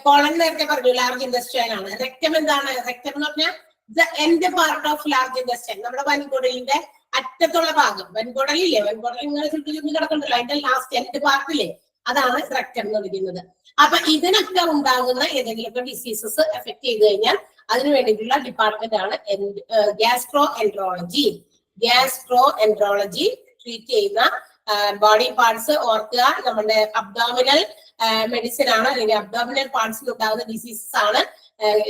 കോളൻ നേരത്തെ പറഞ്ഞു ലാർജ് ഇൻറ്റസ്റ്റൈൻ ആണ്. റെക്ടം എന്താണ്? റെക്ടം എന്ന് പറഞ്ഞാൽ the end part of large intestine, നമ്മുടെ വൻകുടലിന്റെ അറ്റത്തുള്ള ഭാഗം. വൻകുടലില്ലേ, വൻകുടൽ ഇങ്ങനെ ചുറ്റി കിടക്കണ്ടല്ലോ, അതിന്റെ ലാസ്റ്റ് എൻഡ് പാർട്ടില്ലേ, അതാണ് റെക്ടം എന്ന് വിളിക്കുന്നത്. അപ്പൊ ഇതിനൊക്കെ ഉണ്ടാകുന്ന ഏതെങ്കിലുമൊക്കെ ഡിസീസസ് എഫക്ട് ചെയ്ത് കഴിഞ്ഞാൽ അതിനു വേണ്ടിയിട്ടുള്ള ഡിപ്പാർട്ട്മെന്റ് ആണ് gastro enterology. Gastro enterology treat ചെയ്യുന്ന ബോഡി പാർട്സ് ഓർക്കുക, നമ്മുടെ അബ്ഡോമിനൽ മെഡിസിൻ ആണ്, അല്ലെങ്കിൽ അബ്ഡോമിനൽ പാർട്സിൽ ഉണ്ടാകുന്ന ഡിസീസസ് ആണ്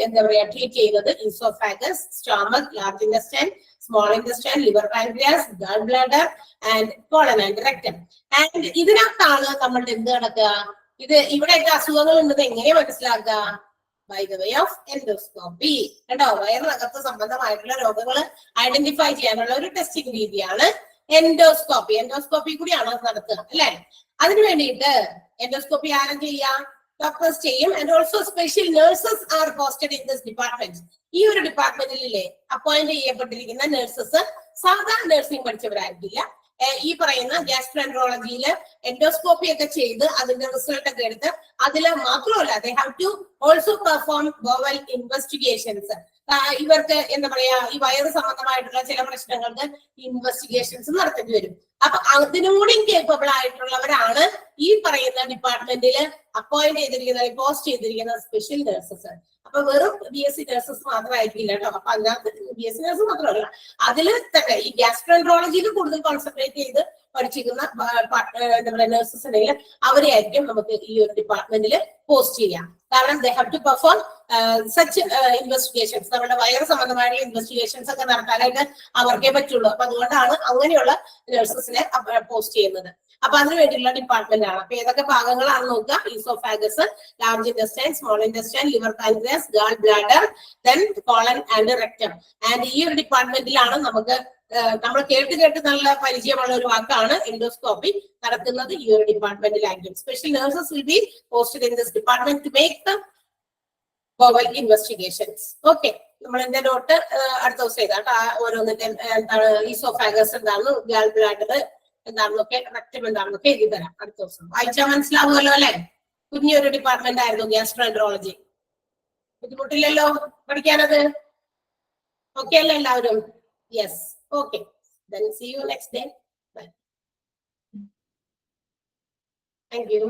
എന്താ പറയാ ട്രീറ്റ് ചെയ്യുന്നത്. Oesophagus, stomach, large intestine, small intestine, liver, pancreas, gall bladder and colon and rectum. And ഇതിനകത്താണ് നമ്മളുടെ എന്ത് നടക്കുക? ഇത് ഇവിടെയൊക്കെ അസുഖങ്ങൾ ഉണ്ടെന്ന് എങ്ങനെ മനസ്സിലാക്കുക? By the way of endoscopy കേട്ടോ. വയറിനകത്ത് സംബന്ധമായിട്ടുള്ള രോഗങ്ങൾ ഐഡന്റിഫൈ ചെയ്യാനുള്ള ഒരു ടെസ്റ്റിംഗ് രീതിയാണ് എൻഡോസ്കോപ്പി. എൻഡോസ്കോപ്പി കൂടിയാണ് അത് നടത്തുക അല്ലെ. അതിനു വേണ്ടിയിട്ട് എൻഡോസ്കോപ്പി ആരും ചെയ്യാം? ഡോക്ടേഴ്സ് ചെയ്യും. And also special nurses are posted in this department. ഈ ഒരു ഡിപ്പാർട്ട്മെന്റിലെ അപ്പോയിന്റ് ചെയ്യപ്പെട്ടിരിക്കുന്ന നഴ്സസ് സാധാരണ നഴ്സിംഗ് പഠിച്ചവരായിരിക്കില്ല. ഈ പറയുന്ന ഗ്യാസ്ട്രോഎൻട്രോളജിയില് എൻഡോസ്കോപ്പി ഒക്കെ ചെയ്ത് അതിന്റെ റിസൾട്ട് ഒക്കെ എടുത്ത് അതിൽ മാത്രമല്ല they have to also perform bowel investigations. ഇവർക്ക് എന്താ പറയാ ഈ വയറ് സംബന്ധമായിട്ടുള്ള ചില പ്രശ്നങ്ങൾക്ക് ഇൻവെസ്റ്റിഗേഷൻസ് നടത്തേണ്ടി വരും. അപ്പൊ അതിനൂടെയും കേപ്പബിൾ ആയിട്ടുള്ളവരാണ് ഈ പറയുന്ന ഡിപ്പാർട്ട്മെന്റിൽ അപ്പോയിന്റ് ചെയ്തിരിക്കുന്ന പോസ്റ്റ് ചെയ്തിരിക്കുന്ന സ്പെഷ്യൽ നഴ്സസ്. അപ്പൊ വെറും BSc നഴ്സസ് മാത്രമായിരിക്കില്ല കേട്ടോ. അപ്പൊ അതിനകത്ത് BSc നഴ്സ് മാത്രമല്ല, അതിൽ തന്നെ ഈ ഗ്യാസ്ട്രോഎൻട്രോളജിയിൽ കൂടുതൽ കോൺസെൻട്രേറ്റ് ചെയ്ത് പഠിച്ചിരിക്കുന്ന എന്താ പറയുക നഴ്സസ് ഉണ്ടെങ്കിൽ അവരെ ആയിരിക്കും നമുക്ക് ഈ ഒരു ഡിപ്പാർട്ട്മെന്റിൽ പോസ്റ്റ് ചെയ്യാം. കാരണം they have to perform such investigations. നമ്മുടെ വയറ് സംബന്ധമായിട്ടുള്ള ഇൻവെസ്റ്റിഗേഷൻസ് ഒക്കെ നടത്താനായിട്ട് അവർക്കേ പറ്റുള്ളൂ. അപ്പൊ അതുകൊണ്ടാണ് അങ്ങനെയുള്ള നഴ്സസിനെ പോസ്റ്റ് ചെയ്യുന്നത്. അപ്പൊ അതിന് വേണ്ടിയുള്ള ഡിപ്പാർട്ട്മെന്റ് ആണ്. അപ്പൊ ഏതൊക്കെ ഭാഗങ്ങളാണ് നോക്കുക? Oesophagus, large intestine, small intestine, liver, pancreas, gall bladder, then colon and rectum. And ഈ ഒരു ഡിപ്പാർട്ട്മെന്റിലാണ് നമുക്ക് നമ്മൾ കേട്ട് നല്ല പരിചയമുള്ള ഒരു വാക്കാണ് എൻഡോസ്കോപ്പി നടക്കുന്നത് ഈ ഒരു ഡിപ്പാർട്ട്മെന്റിലായിരിക്കും. Special nurses will be posted in this department to make the bowel investigations. Okay, നമ്മൾ എന്റെ നോട്ട് അടുത്ത ദിവസം ചെയ്താട്ടോ. ഓരോന്നിന്റെ എന്താണ് ഈസോഫാഗസ് എന്താണെന്ന്, ഗാൾ ബ്ലാഡർ എന്താണെന്നൊക്കെ, റെക്ടം എന്താണെന്നൊക്കെ എഴുതി തരാം അടുത്ത ദിവസം. വായിച്ചാൽ മനസ്സിലാവുമല്ലോ അല്ലെ. കുഞ്ഞൊരു ഡിപ്പാർട്ട്മെന്റ് ആയിരുന്നു ഗ്യാസ്ട്രോഎൻട്രോളജി. ബുദ്ധിമുട്ടില്ലല്ലോ പഠിക്കാനത്? ഓക്കെ അല്ലേ എല്ലാവരും? Yes, okay. Then see you next day. Bye. Thank you.